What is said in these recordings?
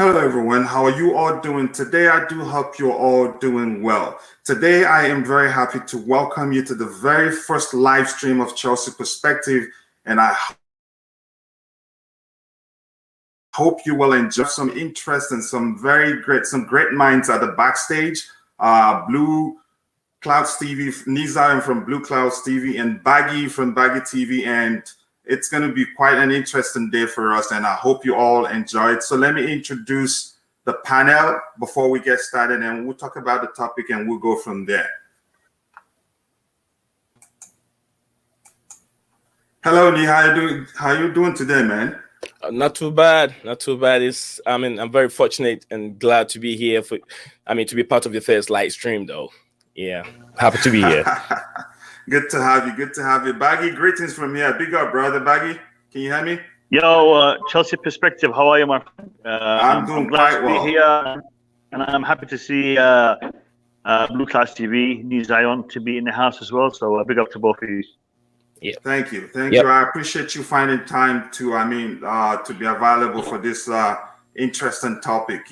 Hello, everyone. How are you all doing today? I do hope you're all doing well. Today, I am very happy to welcome you to the very first live stream of Chelsea Perspective, and I hope you will enjoy some interest and some great minds at the backstage. Blue Clouds TV, Nizam from Blue Clouds TV, and Baggy from Baggy TV, and it's going to be quite an interesting day for us, and I hope you all enjoy it. So let me introduce the panel before we get started, and we'll talk about the topic, and we'll go from there. Hello, Ni. How you doing today, man? Not too bad. Not too bad. I'm very fortunate and glad to be here to be part of the first live stream, though. Yeah, happy to be here. Good to have you. Good to have you. Baggy, greetings from here. Big up, brother. Baggy, can you hear me? Yo, Chelsea Perspective, how are you, my friend? I'm doing glad quite to well. be here, and I'm happy to see Blue Class TV, New Zion, to be in the house as well. So big up to both of you. Yeah. Thank you. Thank you. I appreciate you finding time to be available for this interesting topic,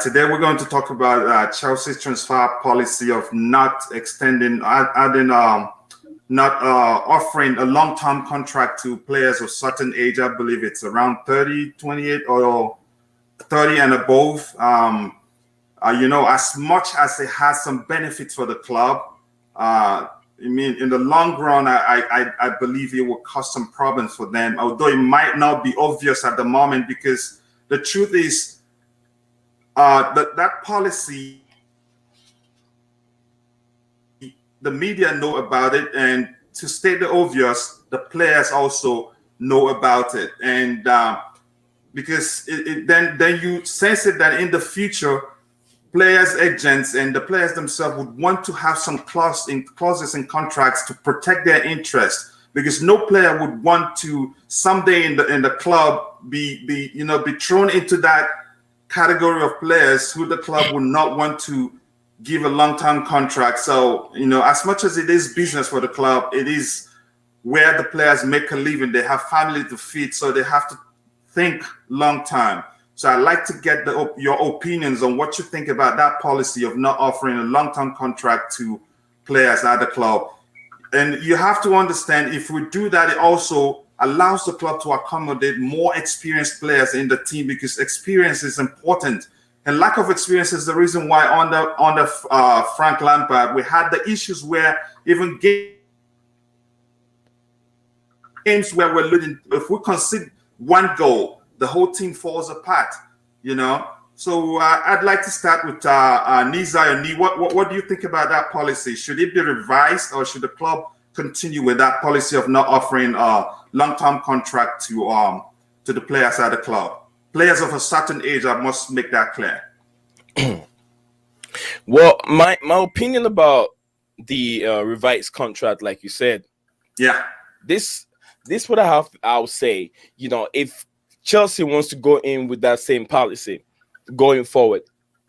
today we're going to talk about Chelsea's transfer policy of not offering a long-term contract to players of certain age. I believe it's around 30, 28 or 30 and above. As much as it has some benefits for the club, in the long run, I believe it will cause some problems for them, although it might not be obvious at the moment, because the truth is that policy, the media know about it, and to state the obvious, the players also know about it, and because then you sense it that in the future, players, agents, and the players themselves would want to have some clauses in contracts to protect their interest, because no player would want to someday in the club be thrown into that category of players who the club would not want to give a long-term contract. So, as much as it is business for the club, it is where the players make a living. They have family to feed, so they have to think long-term. So I'd like to get your opinions on what you think about that policy of not offering a long-term contract to players at the club. And you have to understand, if we do that, it also allows the club to accommodate more experienced players in the team, because experience is important. And lack of experience is the reason why under Frank Lampard, we had the issues where even games where we're losing, if we concede one goal, the whole team falls apart, So I'd like to start with Niza. What do you think about that policy? Should it be revised, or should the club continue with that policy of not offering a long-term contract to the players at the club? Players of a certain age, I must make that clear. Well, my opinion about the revised contract, like you said, this what I'll say. If Chelsea wants to go in with that same policy going forward,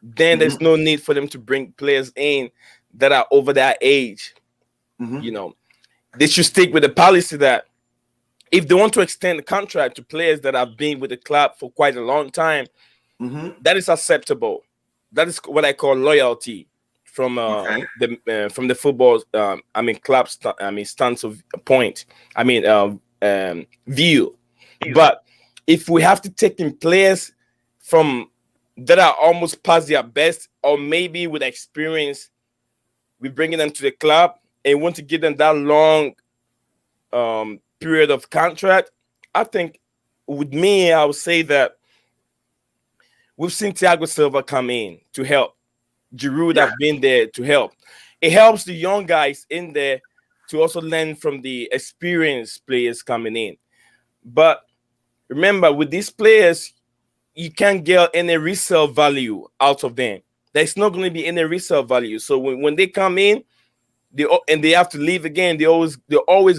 then there's no need for them to bring players in that are over that age. They should stick with the policy that if they want to extend the contract to players that have been with the club for quite a long time, that is acceptable. That is what I call loyalty from the football club stance of point. View. But if we have to take in players from that are almost past their best, or maybe with experience, we're bringing them to the club and want to give them that long period of contract, I think with me, I would say that we've seen Thiago Silva come in to help. Giroud have been there to help. It helps the young guys in there to also learn from the experienced players coming in. But remember, with these players, you can't get any resale value out of them. There's not going to be any resale value. So when they come in, they have to leave again, they're always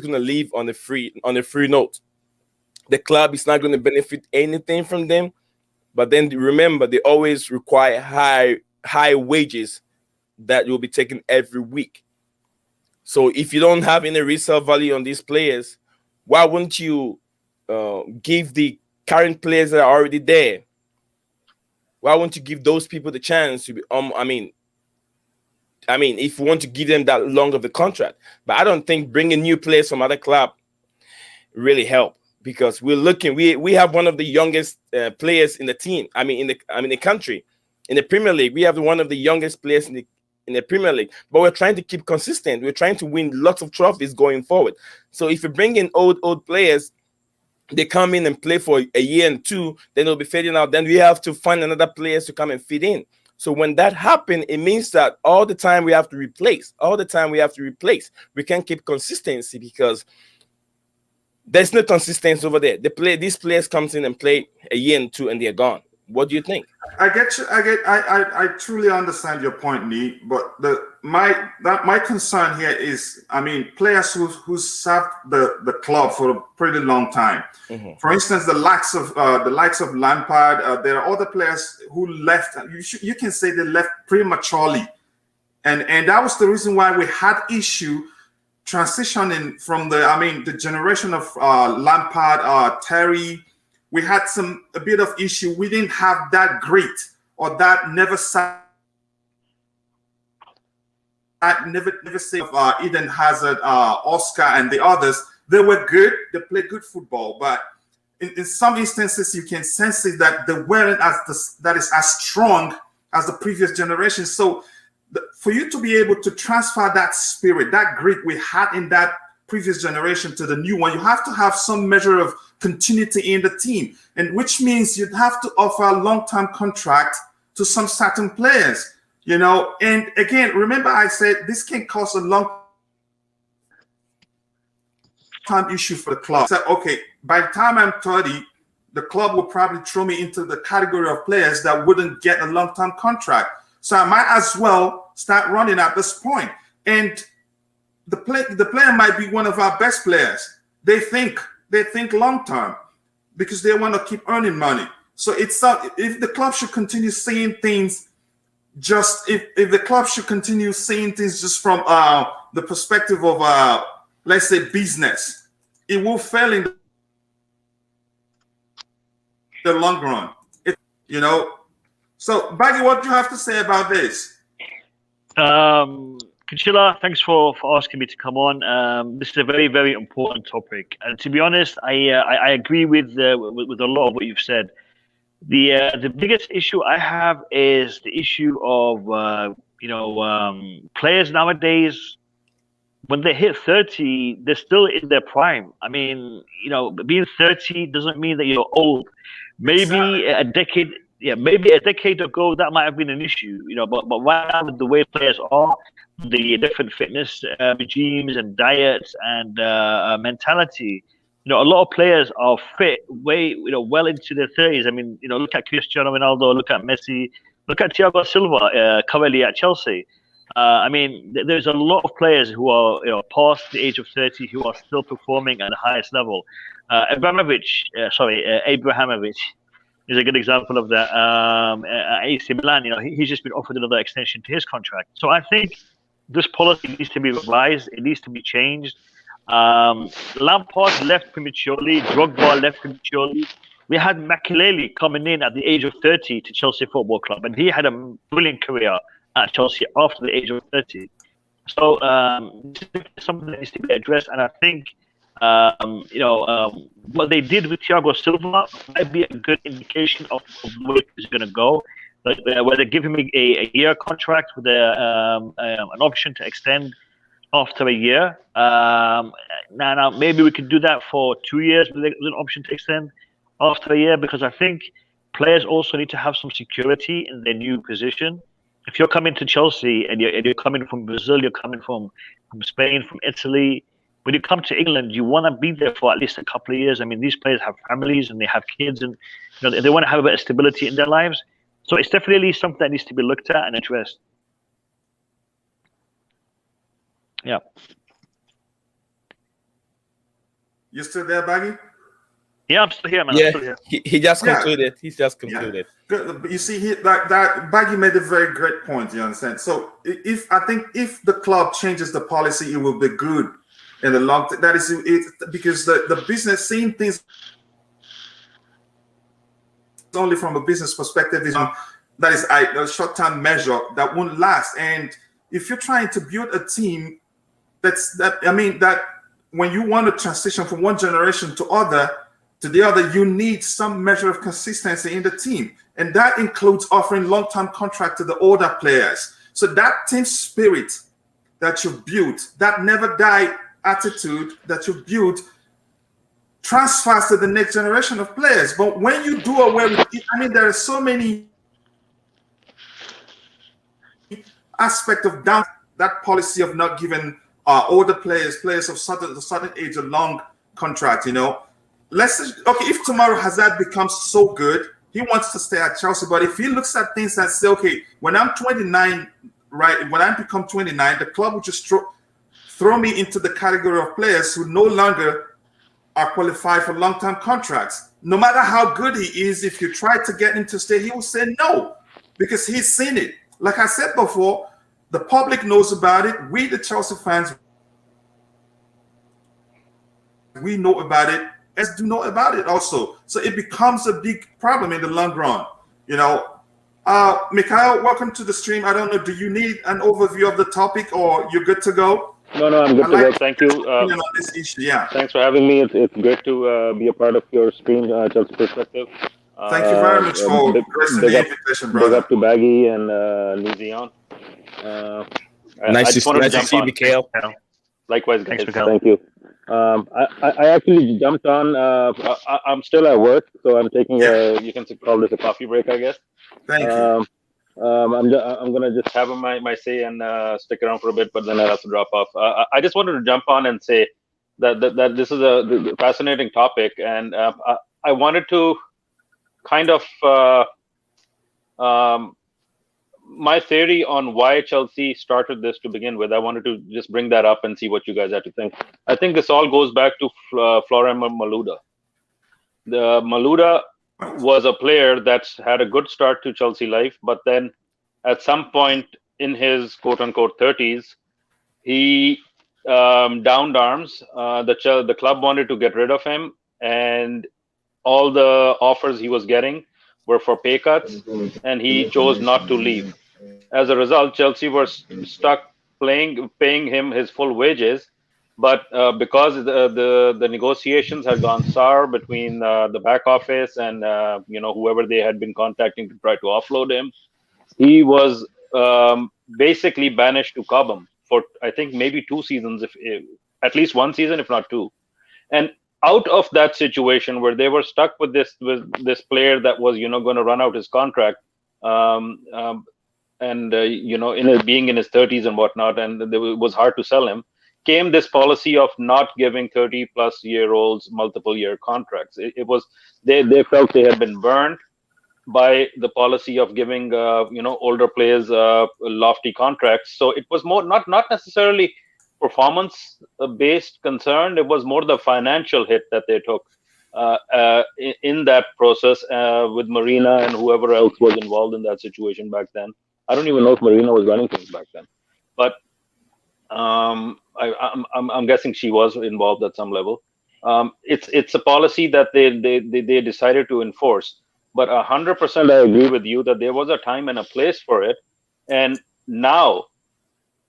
going to leave on a free note. The club is not going to benefit anything from them. But then remember, they always require high wages that will be taken every week. So if you don't have any resale value on these players, why wouldn't you give the current players that are already there? Why won't you give those people the chance to be? If you want to give them that long of a contract, but I don't think bringing new players from other club really help, because we're looking. We have one of the youngest players in the team. In the country, in the Premier League, we have one of the youngest players in the Premier League. But we're trying to keep consistent. We're trying to win lots of trophies going forward. So if you bring in old players, they come in and play for a year and two, then they'll be fading out. Then we have to find another players to come and fit in. So when that happens, it means that all the time we have to replace. We can't keep consistency because there's no consistency over there. These players comes in and play a year and two and they're gone. What do you think? I get you. I truly understand your point, Nee. But my concern here is, players who served the club for a pretty long time. Mm-hmm. For instance, the likes of Lampard. There are other players who left. You can say they left prematurely, and that was the reason why we had issue transitioning from the generation of Lampard, Terry. We had a bit of issue. We didn't have that grit or that never say of Eden Hazard, Oscar, and the others. They were good. They played good football, but in some instances, you can sense it that they weren't that is as strong as the previous generation. So, for you to be able to transfer that spirit, that grit we had in that previous generation to the new one, you have to have some measure of continuity in the team, and which means you'd have to offer a long-term contract to some certain players, and again, remember I said this can cause a long-term issue for the club. So, okay, by the time I'm 30, the club will probably throw me into the category of players that wouldn't get a long-term contract. So I might as well start running at this point. And the player might be one of our best players. They think long term because they want to keep earning money. So it's if the club should continue seeing things just from the perspective of let's say business, it will fail in the long run. So Baggy, what do you have to say about this? Coachila, thanks for asking me to come on. This is a very, very important topic, and to be honest, I agree with a lot of what you've said. The biggest issue I have is the issue of players nowadays. When they hit 30, they're still in their prime. Being 30 doesn't mean that you're old. Maybe a decade. Yeah, maybe a decade ago that might have been an issue, but right now with the way players are, the different fitness regimes and diets and mentality, a lot of players are fit way, well into their 30s. Look at Cristiano Ronaldo, look at Messi, look at Thiago Silva currently at Chelsea. There's a lot of players who are past the age of 30 who are still performing at the highest level. Abramovich is a good example of that. At AC Milan, he's just been offered another extension to his contract. So I think this policy needs to be revised. It needs to be changed. Lampard left prematurely. Drogba left prematurely. We had Makelele coming in at the age of 30 to Chelsea Football Club, and he had a brilliant career at Chelsea after the age of 30. So this is something that needs to be addressed, and I think what they did with Thiago Silva might be a good indication of where he's going to go. Where they give him a year contract with an option to extend after a year. Now maybe we could do that for 2 years with an option to extend after a year, because I think players also need to have some security in their new position. If you're coming to Chelsea and you're coming from Brazil, you're coming from Spain, from Italy, when you come to England, you want to be there for at least a couple of years. These players have families and they have kids, and they want to have a bit of stability in their lives. So it's definitely something that needs to be looked at and addressed. Yeah. You still there, Baggy? Yeah, I'm still here, man. Yeah, I'm still here. he just concluded. He's just concluded. Yeah. You see, that Baggy made a very great point. You understand? So if the club changes the policy, it will be good in the long term. That is it, because the business, seeing things only from a business perspective is that is a short-term measure that won't last. And if you're trying to build a team that when you want to transition from one generation to the other, you need some measure of consistency in the team. And that includes offering long-term contract to the older players. So that team spirit that you built, that never die attitude that you built, transfers to the next generation of players. But when you do away with it, there are so many aspects of that policy of not giving older players of certain age a long contract. If tomorrow Hazard becomes so good, he wants to stay at Chelsea. But if he looks at things and say, okay, when I'm 29, right, when I become 29, the club will just throw me into the category of players who no longer are qualified for long-term contracts. No matter how good he is, if you try to get him to stay, he will say no, because he's seen it. Like I said before, the public knows about it. We, the Chelsea fans, we know about it, as do know about it also. So it becomes a big problem in the long run. Mikhail, welcome to the stream. I don't know, do you need an overview of the topic, or you're good to go? No, I'm good to go. Thank you. On this issue, yeah. Thanks for having me. It's great to be a part of your stream, Chelsea Perspective. Thank you very much for gracing the invitation, brother. Big up to Baggy and Luzion. Nice to see you, Mikhail. Likewise, guys. Thank you. I actually jumped on. I'm still at work, so I'm taking you can call this a coffee break, I guess. Thank you. I'm gonna just have my say and stick around for a bit, but then I'll have to drop off. I just wanted to jump on and say that this is a fascinating topic, and I wanted to kind of my theory on why Chelsea started this to begin with. I wanted to just bring that up and see what you guys had to think. I think this all goes back to Florent Malouda. The Malouda was a player that's had a good start to Chelsea life, but then at some point in his quote-unquote 30s, he downed arms. The club wanted to get rid of him, and all the offers he was getting were for pay cuts, and he chose not to leave. As a result, Chelsea were stuck paying him his full wages, but because the negotiations had gone sour between the back office and whoever they had been contacting to try to offload him, he was basically banished to Cobham for, I think, maybe 2 seasons, if at least 1 season, if not 2. And out of that situation where they were stuck with this player that was going to run out his contract, being in his 30s and whatnot, and it was hard to sell him, came this policy of not giving 30-plus-year-olds multiple-year contracts. It was they felt they had been burned by the policy of giving older players lofty contracts. So it was more not necessarily performance-based concern. It was more the financial hit that they took in that process with Marina and whoever else was involved in that situation back then. I don't even know if Marina was running things back then, but I'm guessing she was involved at some level. It's a policy that they decided to enforce. But 100% I agree with you that there was a time and a place for it, and now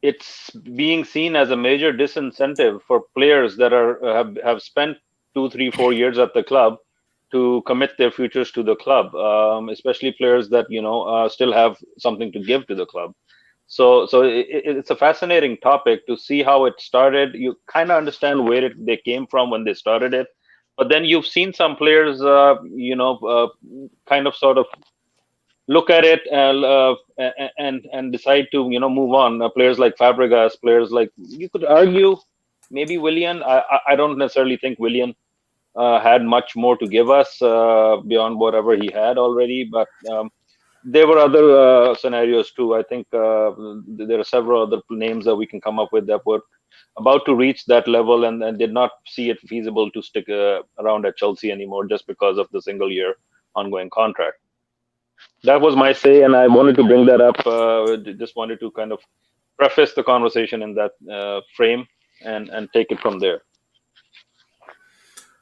it's being seen as a major disincentive for players that have spent 2, 3, 4 years at the club to commit their futures to the club, especially players that still have something to give to the club. So it's a fascinating topic to see how it started. You kind of understand where they came from when they started it, but then you've seen some players, kind of sort of look at it and decide to move on. Players like Fabregas, players like, you could argue maybe Willian. I don't necessarily think Willian had much more to give us beyond whatever he had already, but there were other scenarios too. I think there are several other names that we can come up with that were about to reach that level and did not see it feasible to stick around at Chelsea anymore just because of the single-year ongoing contract. That was my say, and I wanted to bring that up. Just wanted to kind of preface the conversation in that frame and take it from there.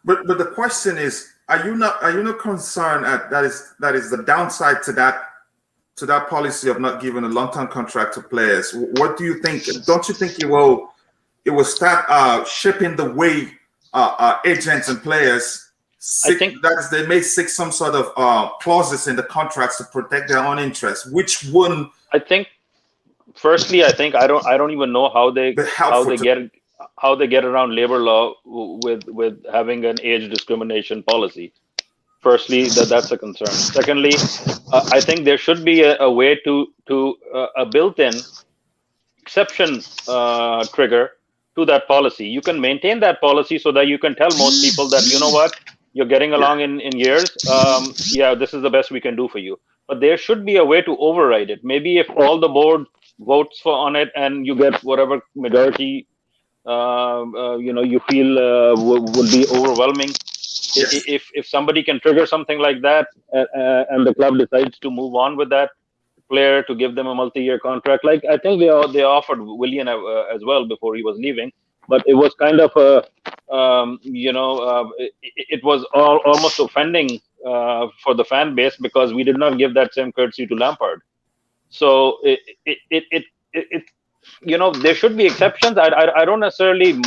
But the question is, Are you not concerned at that is the downside to that policy of not giving a long-term contract to players? What do you think? Don't you think it will start shaping the way agents and players I think that is, they may seek some sort of clauses in the contracts to protect their own interests, which wouldn't I think firstly, I think I don't even know how they be how helpful they to. get how they get around labor law with having an age discrimination policy. Firstly, that's a concern. Secondly, I think there should be a way to a built-in exception trigger to that policy. You can maintain that policy so that you can tell most people that, you know what, you're getting Yeah, along in years. Yeah, this is the best we can do for you. But there should be a way to override it. Maybe if all the board votes for on it and you get whatever majority you feel would be overwhelming. yes, If somebody can trigger something like that, and the club decides to move on with that player to give them a multi-year contract. Like I think they offered Willian as well before he was leaving, but it was kind of it was almost offending for the fan base because we did not give that same courtesy to Lampard. So it there should be exceptions. I don't necessarily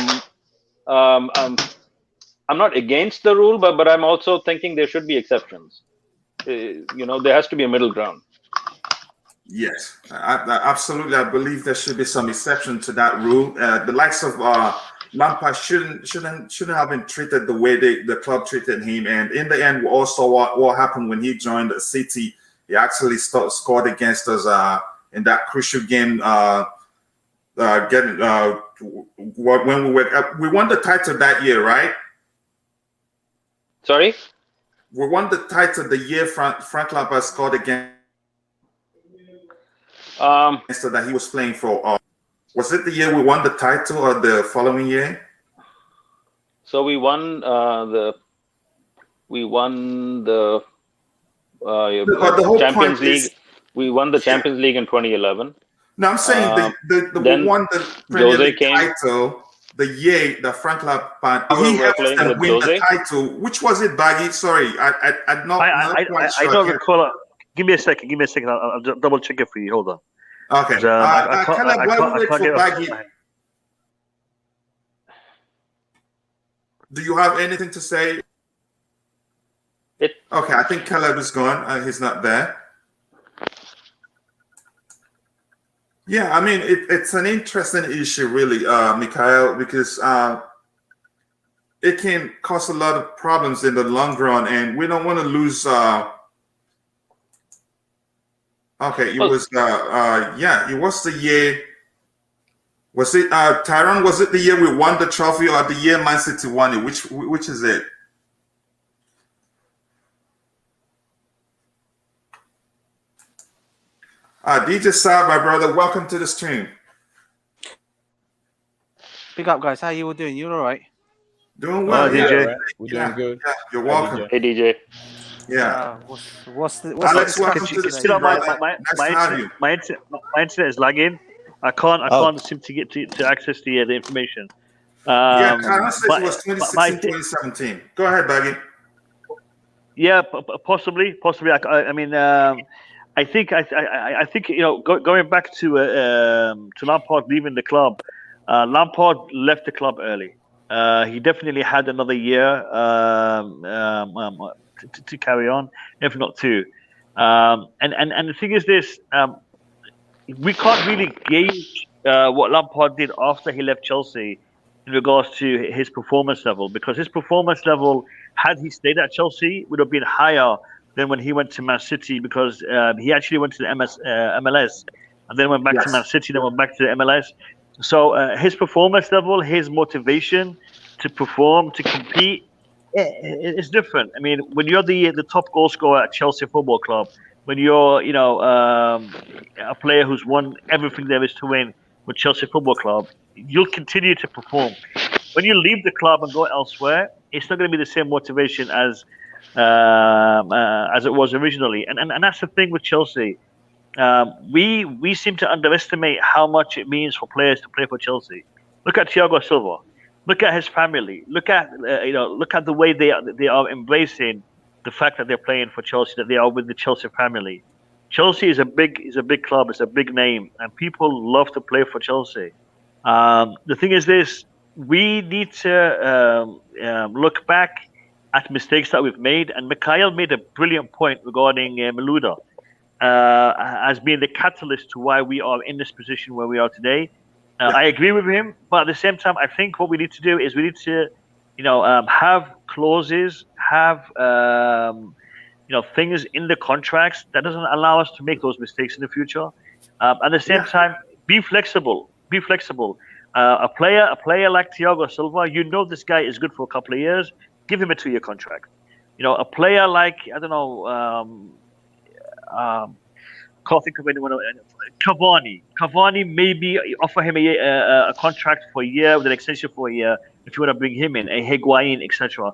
I'm not against the rule, but I'm also thinking there should be exceptions. There has to be a middle ground. yes, absolutely. I believe there should be some exception to that rule. The likes of Lampard shouldn't have been treated the way the club treated him. And in the end, we all saw what happened when he joined the City. He actually scored against us in that crucial game. Getting when we won the title that year, right? Sorry. We won the title the year Frank Lampard scored against that he was playing for. Was it the year we won the title or the following year? So we won the The whole Champions point League. is, We won the yeah. Champions League in 2011. No, I'm saying we Then won the Premier Jose League came. title the year that Frank Lampard We he were helped playing them with win the Jose. title. Which was it, Baggy? Sorry, I'm not quite I sure. don't recall. Give me a second. I'll just double check it for you. Hold on. Okay. Caleb, while we wait for Baggy, do you have anything to say? It Okay, I think Caleb is gone. He's not there. Yeah, I mean, it's an interesting issue, really, Mikhail, because it can cause a lot of problems in the long run, and we don't want to lose. Okay, it was it was the year. Was it Tyrone? Was it the year we won the trophy, or the year Man City won it? Which is it? DJ Saab, my brother, welcome to the stream. Big up, guys. How you all doing? You all right? Doing well, Oh, DJ. Right. We're doing good. Yeah, you're welcome. DJ. Hey DJ. Yeah. What's the Alex, welcome discussion to the today? stream, brother. my Nice to have you. internet is lagging. I can't seem to get to access the information. Yeah, Karen says it was but 2016, 2017. Go ahead, Baggy. Yeah, possibly. I mean, I think going back to Lampard leaving the club. Lampard left the club early. He definitely had another year to carry on, if not two. And the thing is this: we can't really gauge what Lampard did after he left Chelsea in regards to his performance level, because his performance level, had he stayed at Chelsea, would have been higher than when he went to Man City, because he actually went to the MLS and then went back to Man City, then went back to the MLS. So his performance level, his motivation to perform, to compete, it's different. I mean, when you're the top goal scorer at Chelsea Football Club, when you're a player who's won everything there is to win with Chelsea Football Club, you'll continue to perform. When you leave the club and go elsewhere, it's not going to be the same motivation as it was originally. And that's the thing with Chelsea. We seem to underestimate how much it means for players to play for Chelsea. Look at Thiago Silva. Look at his family. Look at the way they are embracing the fact that they're playing for Chelsea, that they are with the Chelsea family. Chelsea is a big club, it's a big name, and people love to play for Chelsea. The thing is this: we need to look back at mistakes that we've made, and Mikhail made a brilliant point regarding Malouda as being the catalyst to why we are in this position where we are today. Yeah. I agree with him, but at the same time, I think what we need to do is we need to, have clauses, have things in the contracts that doesn't allow us to make those mistakes in the future. At the same Yeah. time, be flexible. Be flexible. A player like Thiago Silva, this guy is good for a couple of years. Give him a 2-year contract. A player like I don't know. Can't think of anyone else. Cavani. Cavani, maybe offer him a contract for a year with an extension for a year if you want to bring him in, a Higuain, etc.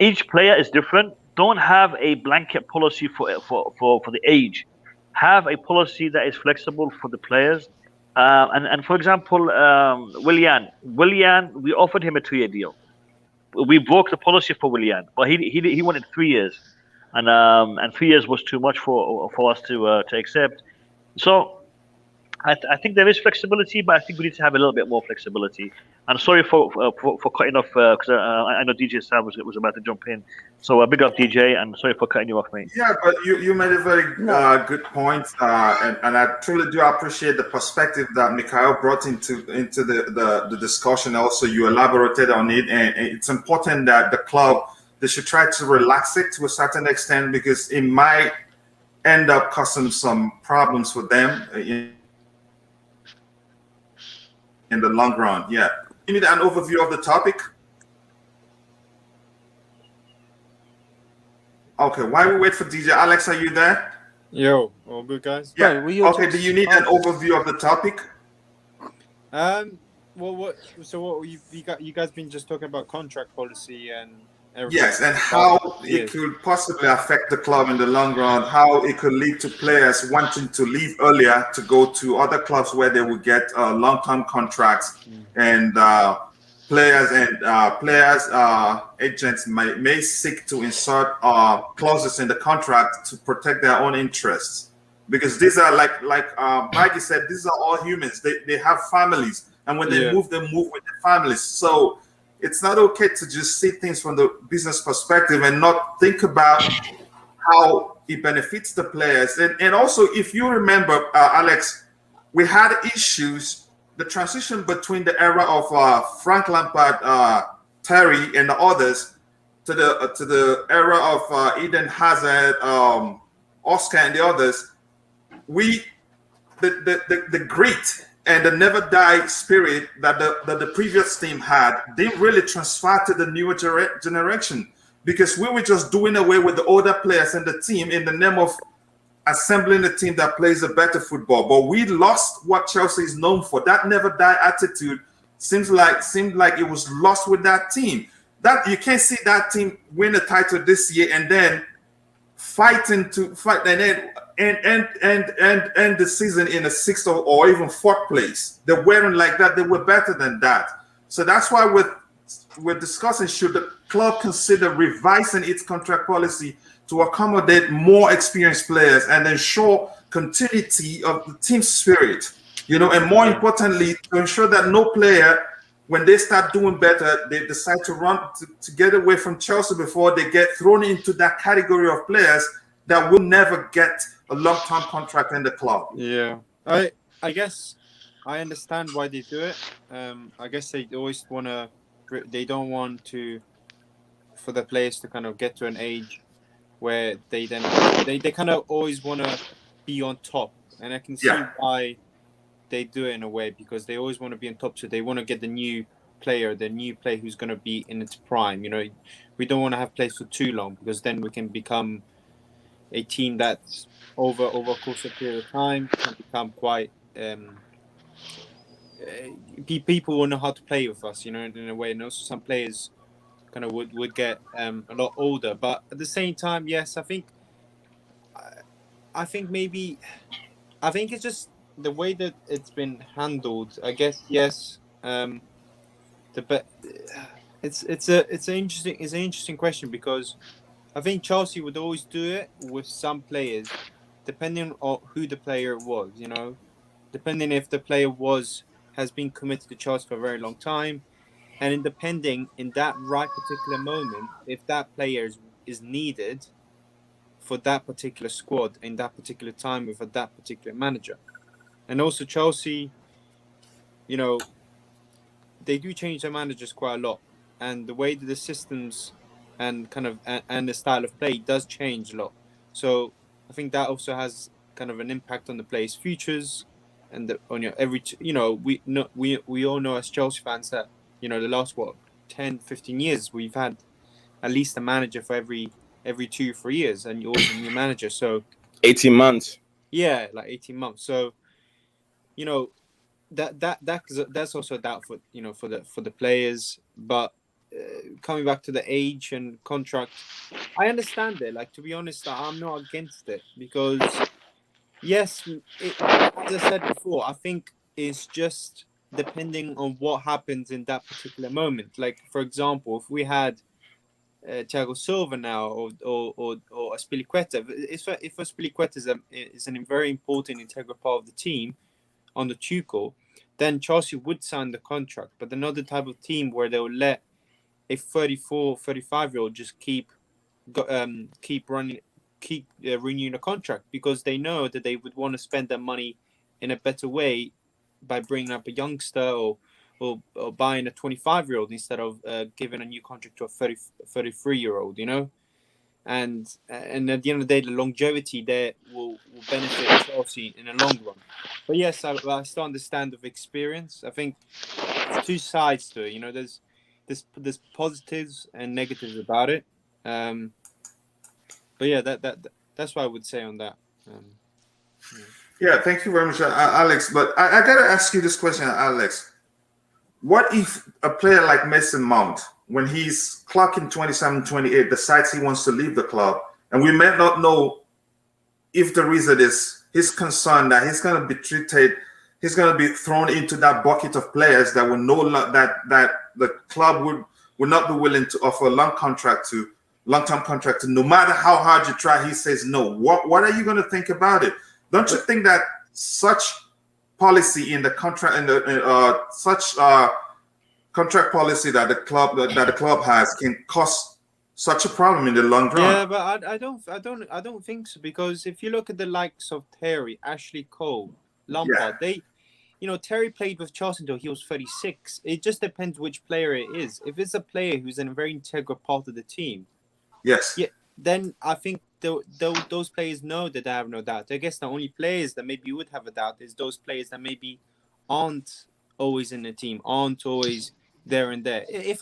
Each player is different. Don't have a blanket policy for the age. Have a policy that is flexible for the players. And for example, Willian, we offered him a 2-year deal. We broke the policy for Willian, but he wanted 3 years, and 3 years was too much for us to accept. So I think there is flexibility, but I think we need to have a little bit more flexibility. And sorry for cutting off because I know DJ Sam was about to jump in. So big up DJ, and sorry for cutting you off, mate. Yeah, but you made a very good point, and I truly do appreciate the perspective that Mikhail brought into the discussion. Also, you elaborated on it, and it's important that the club, they should try to relax it to a certain extent, because it might end up causing some problems for them in the long run. Yeah, you need an overview of the topic. Okay, while we wait for DJ, Alex, are you there? Yo, all good, guys. Yeah. Bro, will you Okay, just- do you need an overview of the topic? Well, what you guys been just talking about contract policy and everything? Yes, and how Yeah. it could possibly affect the club in the long run, how it could lead to players wanting to leave earlier to go to other clubs where they would get long-term contracts, and players agents may seek to insert clauses in the contract to protect their own interests, because these are like Maggie said, these are all humans. They have families, and when they move with their families. So it's not okay to just see things from the business perspective and not think about how it benefits the players. And also, if you remember, Alex, we had issues. The transition between the era of Frank Lampard, Terry, and the others to the era of Eden Hazard, Oscar, and the others, the grit and the never die spirit that the previous team had didn't really transfer to the newer generation, because we were just doing away with the older players and the team in the name of assembling a team that plays a better football. But we lost what Chelsea is known for. That never die attitude seemed like it was lost with that team. That you can't see that team win a title this year and then fight and then end the season in a sixth or even fourth place. They weren't like that. They were better than that. So that's why we're discussing, should the club consider revising its contract policy to accommodate more experienced players and ensure continuity of the team spirit, and more importantly, to ensure that no player, when they start doing better, they decide to run to get away from Chelsea before they get thrown into that category of players that will never get a long-term contract in the club. Yeah, I guess I understand why they do it. I guess they always they don't want for the players to kind of get to an age where they kind of always want to be on top, and I can see why they do it in a way, because they always want to be on top, so they want to get the new player who's going to be in its prime. We don't want to have players for too long, because then we can become a team that's over a course of period of time can become quite people will know how to play with us, in a way. And also some players kind of would get a lot older, but at the same time, yes, I think it's just the way that it's been handled. I guess yes, but it's an interesting question because I think Chelsea would always do it with some players, depending on who the player was. You know, depending if the player has been committed to Chelsea for a very long time, and in depending in that right particular moment, if that player is needed for that particular squad in that particular time with that particular manager. And also Chelsea, you know, they do change their managers quite a lot, and the way that the systems and and the style of play does change a lot. So I think that also has kind of an impact on the players' futures and on your we all know as Chelsea fans that the last 10-15 years we've had at least a manager for every 2-3 years, and always a new manager. So 18 months. yeah, like 18 months. So you know that's also a doubt for for the players. But coming back to the age and contract, I understand it. Like, to be honest, I'm not against it because yes, as I said before, I think it's just depending on what happens in that particular moment. Like, for example, if we had Thiago Silva now or Aspilicueta, if Aspilicueta is a very important integral part of the team on the Tuchel, then Chelsea would sign the contract. But another type of team where they'll let a 34, 35-year-old just keep running, keep renewing a contract because they know that they would want to spend their money in a better way by bringing up a youngster or buying a 25-year-old instead of giving a new contract to a 33-year-old, and at the end of the day, the longevity there will benefit Chelsea in the long run. But yes, I still understand of experience. I think there's two sides to it. There's positives and negatives about it. But yeah, that's what I would say on that. Yeah, thank you very much, Alex. But I gotta ask you this question, Alex. What if a player like Mason Mount, when he's clocking 27, 28, decides he wants to leave the club, and we may not know if the reason is his concern that he's going to be treated, he's going to be thrown into that bucket of players that will know that the club would not be willing to offer a long-term contract to, no matter how hard you try. He says no. What are you going to think about it? Don't you think that such policy in the contract and such contract policy that the club has can cause such a problem in the long run? Yeah, but I don't think so, because if you look at the likes of Terry, Ashley Cole, Lampard, Terry played with Chelsea until he was 36. It just depends which player it is. If it's a player who's in a very integral part of the team, yes, yeah, then I think those players know that they have no doubt. I guess the only players that maybe would have a doubt is those players that maybe aren't always in the team, aren't always there and there. If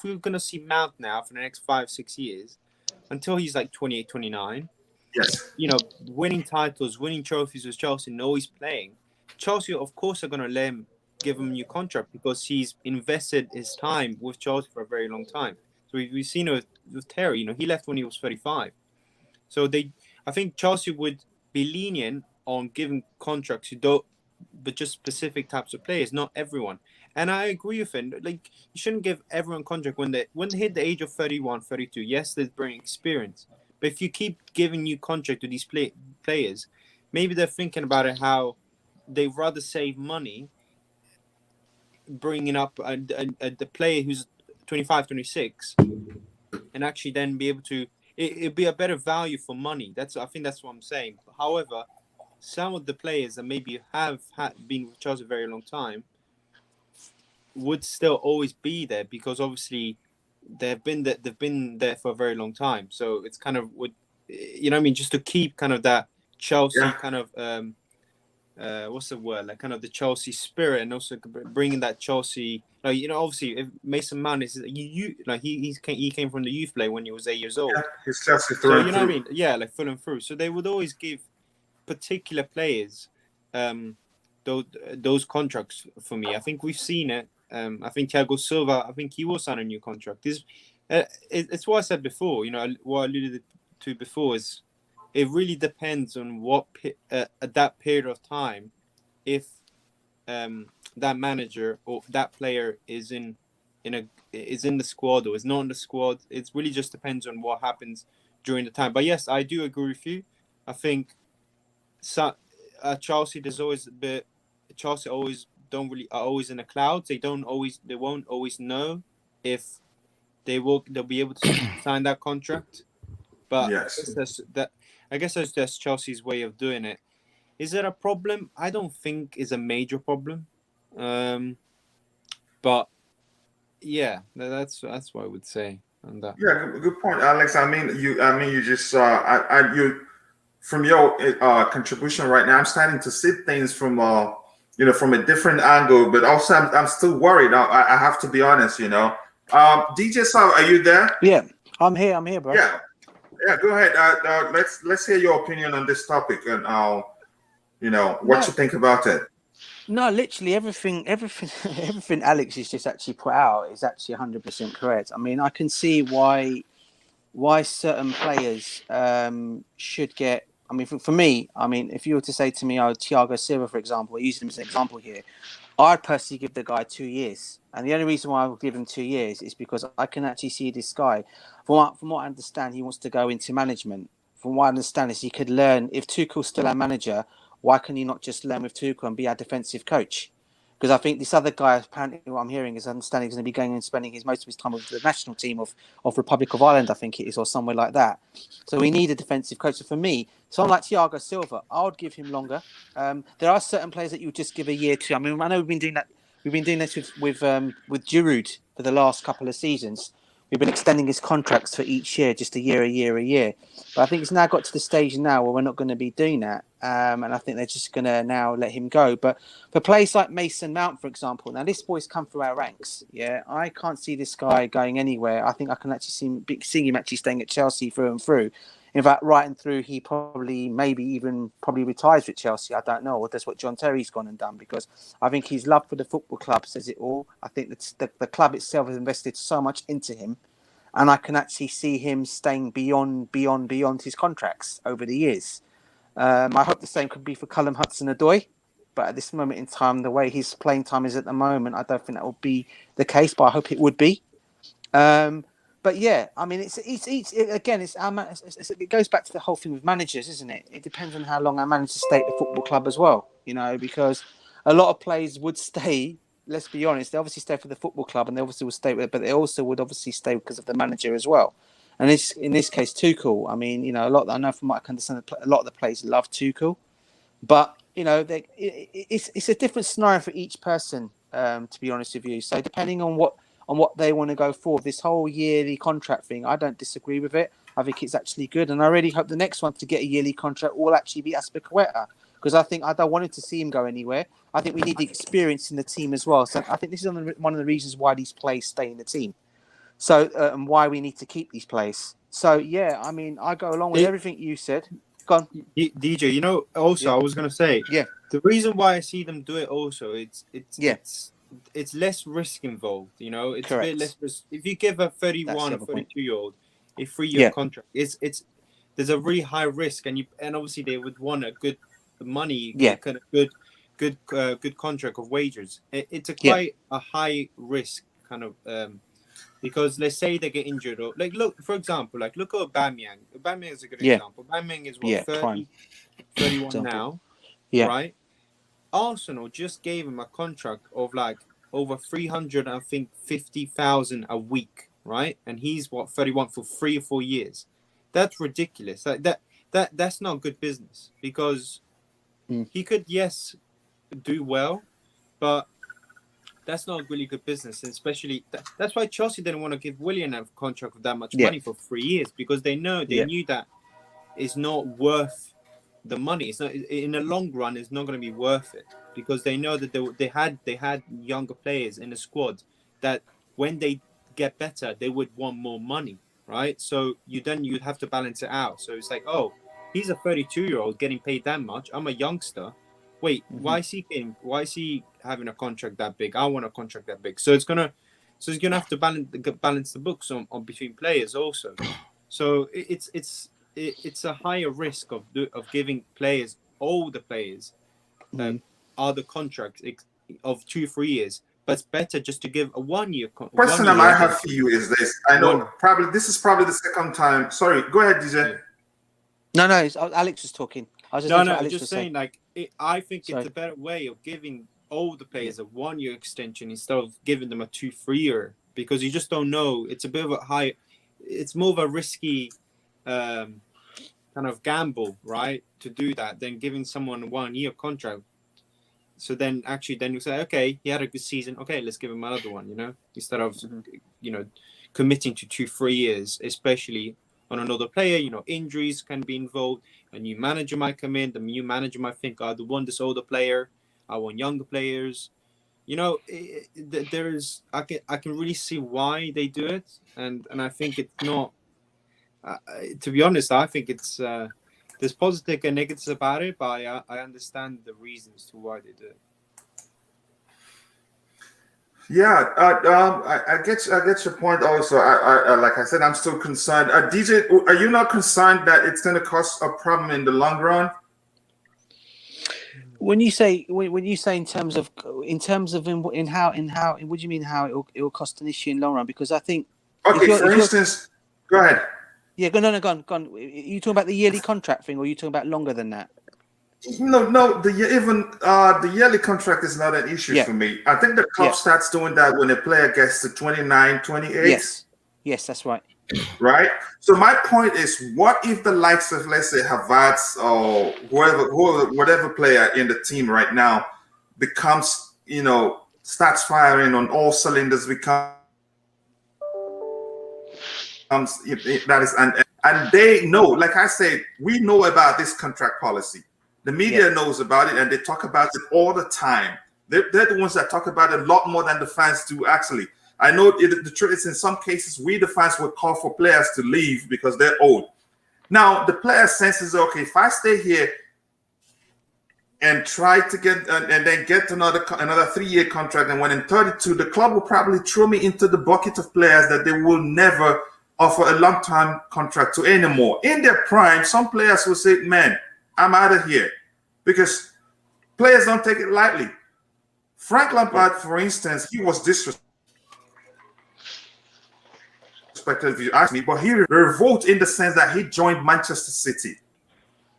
we're gonna see Mount now for the next 5-6 years, until he's like 28, 29, yes, winning titles, winning trophies with Chelsea, and always playing, Chelsea of course are gonna give him a new contract because he's invested his time with Chelsea for a very long time. So we've seen it with Terry. He left when he was 35. So I think Chelsea would be lenient on giving contracts but just specific types of players, not everyone. And I agree with him. Like, you shouldn't give everyone contract when they hit the age of 31, 32. Yes, they bring experience, but if you keep giving new contract to these players, maybe they're thinking about it how they'd rather save money bringing up the player who's 25, 26, and actually then be able to. It'd be a better value for money. I think that's what I'm saying. However, some of the players that maybe have been with Chelsea a very long time would still always be there because obviously they've been there for a very long time. So it's kind of just to keep kind of that Chelsea kind of what's the word, like kind of the Chelsea spirit, and also bringing that Chelsea, obviously if Mason Mount is he came from the youth play when he was 8 years old. yeah, he's Chelsea So through you and know what I through. mean? Yeah, like full and through. So they would always give particular players those contracts for me. I think we've seen it. I think Thiago Silva, I think he will sign a new contract. It's what I said before. What I alluded to before is it really depends on what at that period of time, if that manager or that player is in the squad or is not in the squad. It really just depends on what happens during the time. But yes, I do agree with you. I think Chelsea, there's always a bit. Chelsea always don't really are always in the clouds. They won't always know if they'll be able to sign that contract. But Yes. I guess that's just Chelsea's way of doing it. Is it a problem? I don't think it's a major problem. But yeah, that's what I would say on that. Yeah, good point, Alex. You just you from your contribution right now. I'm starting to see things from from a different angle, but also I'm still worried. I have to be honest. DJ Sal, are you there? Yeah, I'm here, bro. Yeah, yeah. Go ahead. Let's hear your opinion on this topic and what you think about it. No, literally everything everything Alex has just actually put out is actually 100% correct. I mean, I can see why certain players should get. I mean, for me, I mean, if you were to say to me, Thiago Silva, for example, using him as an example here, I'd personally give the guy 2 years, and the only reason why I would give him 2 years is because I can actually see this guy. From what I understand, he wants to go into management. From what I understand, is he could learn if Tuchel's still our manager. Why can he not just learn with Tuchel and be our defensive coach? Because I think this other guy, apparently, what I'm hearing is understanding he's going to be going and spending most of his time with the national team of Republic of Ireland, I think it is, or somewhere like that. So we need a defensive coach. So for me, someone like Thiago Silva, I would give him longer. There are certain players that you would just give a year to. I mean, I know we've been doing that. We've been doing this with Giroud for the last couple of seasons. We've been extending his contracts for each year, just a year. But I think it's now got to the stage now where we're not going to be doing that. And I think they're just going to now let him go. But for players like Mason Mount, for example, now this boy's come through our ranks. Yeah, I can't see this guy going anywhere. I think I can actually see him actually staying at Chelsea through and through. In fact, right and through, he probably retires with Chelsea. I don't know. Or that's what John Terry's gone and done, because I think his love for the football club says it all. I think that the club itself has invested so much into him, and I can actually see him staying beyond his contracts over the years. I hope the same could be for Callum Hudson-Odoi, but at this moment in time, the way his playing time is at the moment, I don't think that will be the case. But I hope it would be. But yeah, I mean, it goes back to the whole thing with managers, isn't it? It depends on how long our managers stay at the football club as well, because a lot of players would stay. Let's be honest, they obviously stay for the football club, and they obviously will stay with it, but they also would obviously stay because of the manager as well. And in this case, Tuchel. I mean, I know from what I can understand, a lot of the players love Tuchel, but it's a different scenario for each person. To be honest with you, so depending on what they want to go for. This whole yearly contract thing, I don't disagree with it. I think it's actually good, and I really hope the next one to get a yearly contract will actually be Azpilicueta, because I don't want to see him go anywhere. I think we need the experience in the team as well. So I think this is one of the reasons why these players stay in the team. So and why we need to keep these players. So yeah, I mean, I go along with everything you said. Go on, DJ. I was gonna say, yeah, the reason why I see them do it also, it's less risk involved. It's correct. A bit less risk. If you give a 31 or 32-year-old a 3-year contract, there's a really high risk, and obviously they would want a good money, kind of good contract of wages. It's quite a high risk kind of because let's say they get injured, or look for example, look at Aubameyang. Aubameyang is a good example. Aubameyang is 30, 31 now, right? Arsenal just gave him a contract of over 300, I think 50,000 a week, right? And he's 31 for 3 or 4 years. That's ridiculous. That's not good business, because he could do well, but that's not really good business. And especially that's why Chelsea didn't want to give Willian a contract with that much money for 3 years, because they knew that it's not worth the money. It's not, in the long run, it's not going to be worth it, because they know that they had younger players in the squad that when they get better, they would want more money, right? So you'd have to balance it out. So it's he's a 32-year-old getting paid that much. I'm a youngster. Wait, why is he having a contract that big? I want a contract that big. So he's gonna have to balance the books on between players also. So it's a higher risk of giving players, older players, other contracts of 2-3 years, but it's better just to give a 1 year. Question that I have for you is this: I know this is probably the second time. Sorry, go ahead, DJ. No, Alex was talking. I was just saying, like, I think it's a better way of giving all the players a 1 year extension instead of giving them a 2-3 year, because you just don't know. It's a bit of a high. It's more of a risky kind of gamble, right, to do that than giving someone a 1 year contract. So then you say, okay, he had a good season. Okay, let's give him another one, instead of, committing to 2-3 years, especially on another player. Injuries can be involved. A new manager might come in. The new manager might think, I want this older player. I want younger players. I can really see why they do it. And I think it's not, to be honest, I think it's, there's positive and negatives about it, but I understand the reasons to why they do it. Yeah, I get your point. Also, I like I said, I'm still concerned. DJ, are you not concerned that it's going to cause a problem in the long run? When you say in terms of in how what do you mean how it will cost an issue in the long run? Because I think for instance, go ahead. Yeah, go on. Are you talking about the yearly contract thing, or are you talking about longer than that? No. The yearly contract is not an issue for me. I think the club starts doing that when a player gets to 29, 28. Yes, that's right. Right. So my point is, what if the likes of, let's say, Havertz or whatever player in the team right now becomes, starts firing on all cylinders, that is, and they know, like I said, we know about this contract policy. The media knows about it, and they talk about it all the time. They're the ones that talk about it a lot more than the fans do, actually. I know the truth is, in some cases, we the fans would call for players to leave because they're old. Now, the player senses, okay, if I stay here and try to get and then get another 3-year contract, and when in 32, the club will probably throw me into the bucket of players that they will never offer a long-term contract to anymore. In their prime, some players will say, man, I'm out of here, because players don't take it lightly. Frank Lampard, for instance, he was disrespected, if you ask me, but he revolted in the sense that he joined Manchester City,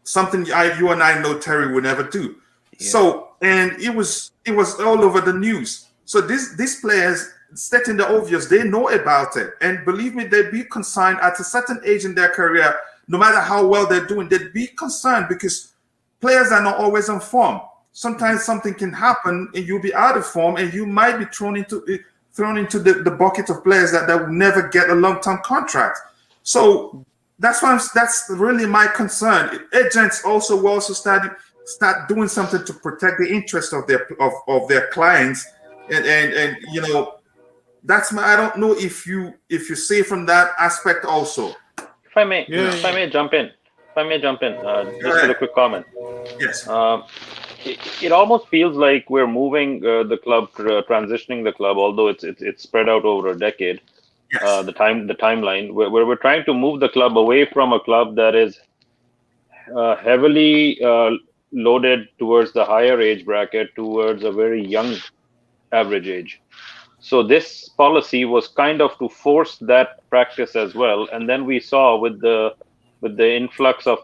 something you and I know Terry would never do. Yeah. So, and it was all over the news. So these players, stating the obvious, they know about it, and believe me, they'd be concerned at a certain age in their career. No matter how well they're doing, they'd be concerned, because players are not always on form. Sometimes something can happen and you'll be out of form, and you might be thrown into the bucket of players that will never get a long-term contract. So that's really my concern. Agents also will start doing something to protect the interest of their clients, and that's I don't know if you see from that aspect also. If I may jump in, just with a quick comment. Yes. It almost feels like we're moving the club, transitioning the club, although it's spread out over a decade. Yes. The timeline where we're trying to move the club away from a club that is heavily loaded towards the higher age bracket, towards a very young average age. So this policy was kind of to force that practice as well. And then we saw with the influx of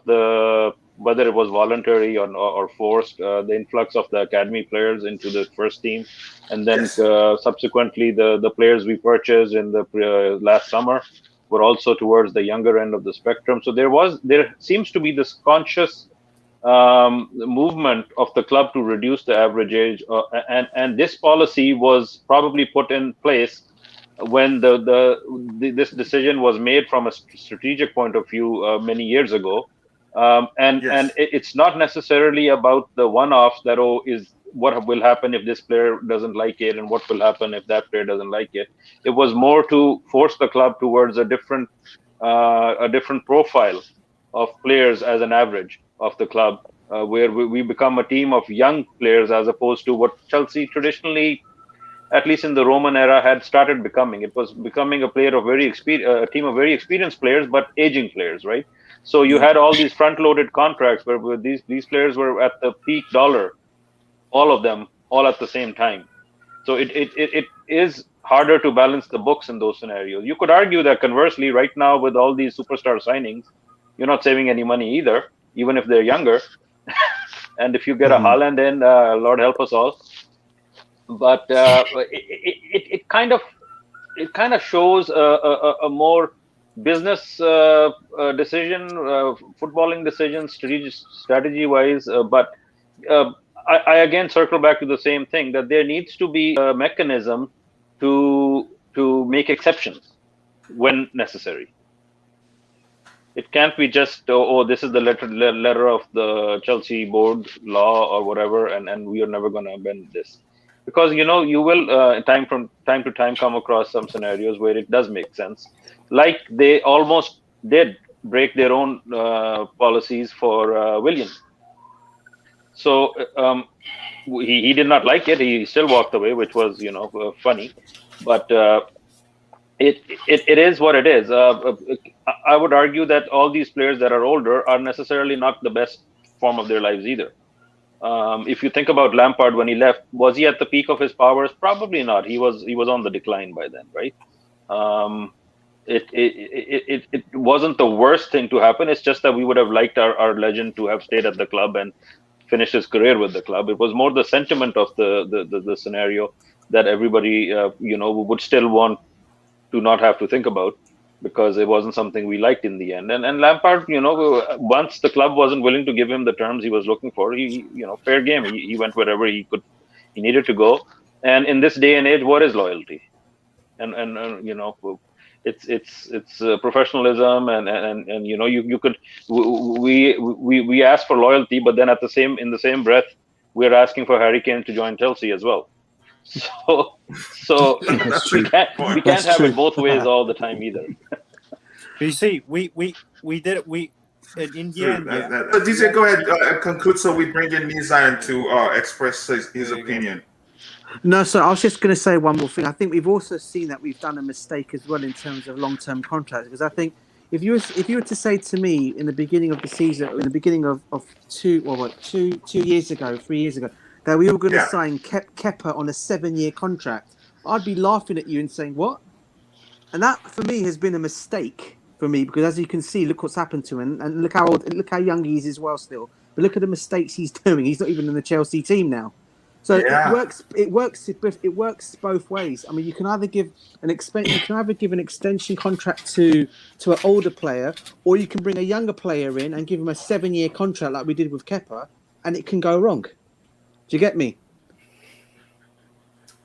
whether it was voluntary or forced, the influx of the academy players into the first team, and then subsequently the players we purchased in the last summer were also towards the younger end of the spectrum. So there seems to be this conscious movement of the club to reduce the average age, and this policy was probably put in place when this decision was made from a strategic point of view many years ago, and it's not necessarily about the one-offs that is what will happen if this player doesn't like it, and what will happen if that player doesn't like it. It was more to force the club towards a different profile of players as an average of the club, where we become a team of young players as opposed to what Chelsea traditionally, at least in the Roman era, had started becoming. It was becoming a team of very experienced players, but aging players, right? So you had all these front-loaded contracts where these players were at the peak dollar, all of them all at the same time. So it is harder to balance the books in those scenarios. You could argue that conversely, right now with all these superstar signings, you're not saving any money either, even if they're younger. And if you get a Haaland in, Lord help us all. But it kind of shows a more business decision, footballing decision, strategy wise. But uh, I again circle back to the same thing, that there needs to be a mechanism to make exceptions when necessary. It can't be just this is the letter of the Chelsea board law or whatever, and we are never going to bend this, because you will from time to time come across some scenarios where it does make sense, like they almost did break their own policies for William. So he did not like it. He still walked away, which was funny, but. It is what it is. I would argue that all these players that are older are necessarily not the best form of their lives either. If you think about Lampard when he left, was he at the peak of his powers? Probably not. He was on the decline by then, right? It wasn't the worst thing to happen. It's just that we would have liked our legend to have stayed at the club and finished his career with the club. It was more the sentiment of the scenario that everybody would still want to not have to think about, because it wasn't something we liked in the end. And Lampard, once the club wasn't willing to give him the terms he was looking for, he fair game. He went wherever he needed to go. And in this day and age, what is loyalty? And it's professionalism, and you could we ask for loyalty, but then in the same breath, we're asking for Harry Kane to join Chelsea as well. So we can't have it both ways all the time either. But you see, we did it. We in the end. Yeah. So DJ, go ahead, conclude, so we bring in Nizan to express his opinion. No, so I was just going to say one more thing. I think we've also seen that we've done a mistake as well in terms of long-term contracts, because I think if you were to say to me in the beginning of the season, in the beginning of 3 years ago, that we were going to sign Kepa on a 7-year contract, I'd be laughing at you and saying, what? And that, for me, has been a mistake for me, because as you can see, look what's happened to him, and look how young he is as well still. But look at the mistakes he's doing. He's not even in the Chelsea team now. So it works both ways. I mean, you can either give an extension contract to an older player, or you can bring a younger player in and give him a 7-year contract like we did with Kepa, and it can go wrong. Do you get me?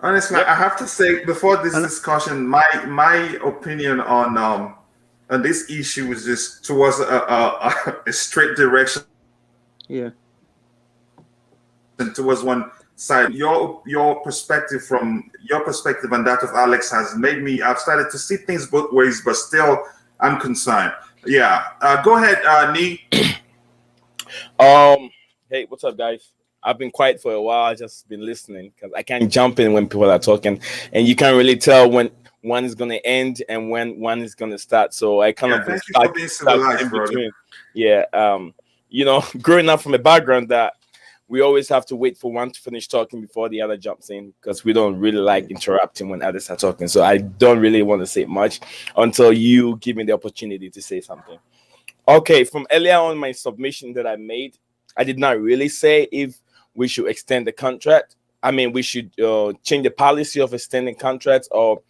Honestly, I have to say, before this discussion, my opinion on this issue is just towards a straight direction. Yeah. And towards one side. Your perspective and that of Alex has made me. I've started to see things both ways, but still, I'm concerned. Yeah. Go ahead, Nee. Hey, what's up, guys? I've been quiet for a while. I've just been listening because I can't jump in when people are talking, and you can't really tell when one is going to end and when one is going to start. So I kind of thank you for being civilized, brother. Yeah, growing up from a background that we always have to wait for one to finish talking before the other jumps in, because we don't really like interrupting when others are talking. So I don't really want to say much until you give me the opportunity to say something. Okay, from earlier on my submission that I made, I did not really say if we should extend the contract. I mean, we should change the policy of extending contracts, or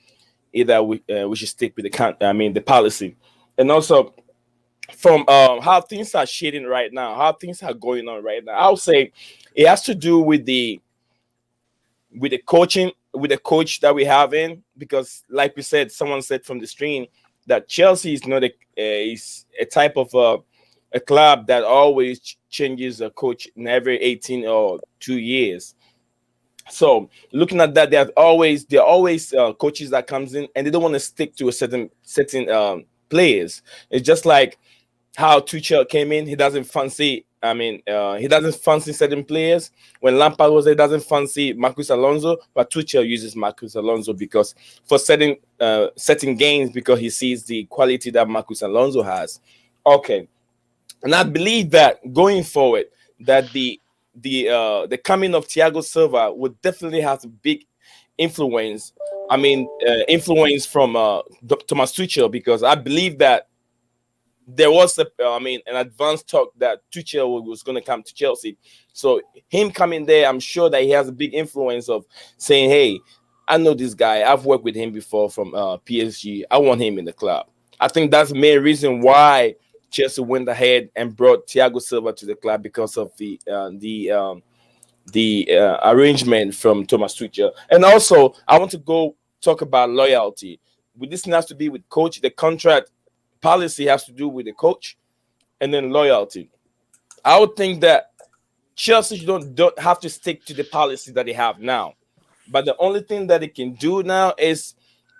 either we should stick with the policy. And also, from how things are shading right now, how things are going on right now, I'll say it has to do with the coaching, with the coach that we have in, because like we said, someone said from the stream that Chelsea is not is a type of a club that always changes a coach in every 18 or 2 years. So looking at that, there are always coaches that comes in and they don't want to stick to a certain players. It's just like how Tuchel came in. He doesn't fancy certain players. When Lampard was there, he doesn't fancy Marcus Alonso, but Tuchel uses Marcus Alonso because for certain games, because he sees the quality that Marcus Alonso has. Okay. And I believe that going forward, that the the coming of Thiago Silva would definitely have a big influence. I mean, influence from Thomas Tuchel, because I believe that there was an advanced talk that Tuchel was going to come to Chelsea. So him coming there, I'm sure that he has a big influence of saying, "Hey, I know this guy. I've worked with him before from PSG. I want him in the club." I think that's the main reason why Chelsea went ahead and brought Thiago Silva to the club, because of the arrangement from Thomas Tuchel. And also, I want to go talk about loyalty. This has to be with coach. The contract policy has to do with the coach, and then loyalty. I would think that Chelsea don't have to stick to the policy that they have now, but the only thing that they can do now is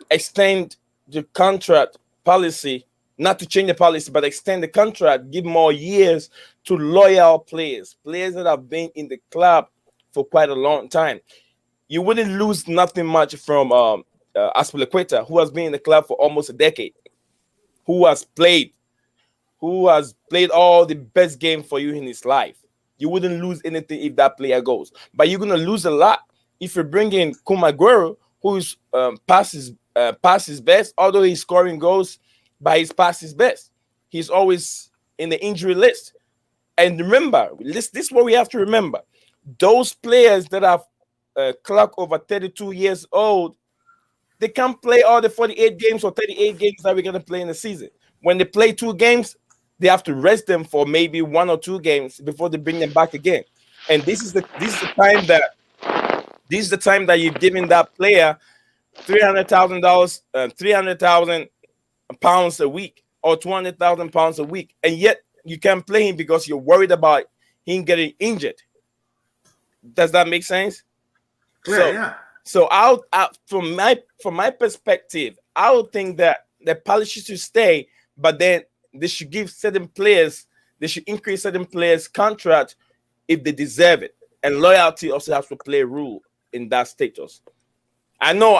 extend the contract policy, not to change the policy, but extend the contract, give more years to loyal players that have been in the club for quite a long time. You wouldn't lose nothing much from Aspilicueta, who has been in the club for almost a decade, who has played all the best game for you in his life. You wouldn't lose anything if that player goes, but you're gonna lose a lot if you bring in Kumaguero, who's past his best, although he's scoring goals, but he's past his best. He's always in the injury list. And remember, this is what we have to remember: those players that have clocked over 32 years old, they can't play all the 48 games or 38 games that we're gonna play in the season. When they play 2 games, they have to rest them for maybe 1 or 2 games before they bring them back again. And this is the time that you've given that player $300,000, 300,000 pounds a week, or 200,000 pounds a week, and yet you can't play him because you're worried about him getting injured. Does that make sense? Yeah. So from my perspective, I would think that the policy should stay, but then they should give certain players, they should increase certain players' contract if they deserve it, and loyalty also has to play a role in that status. I know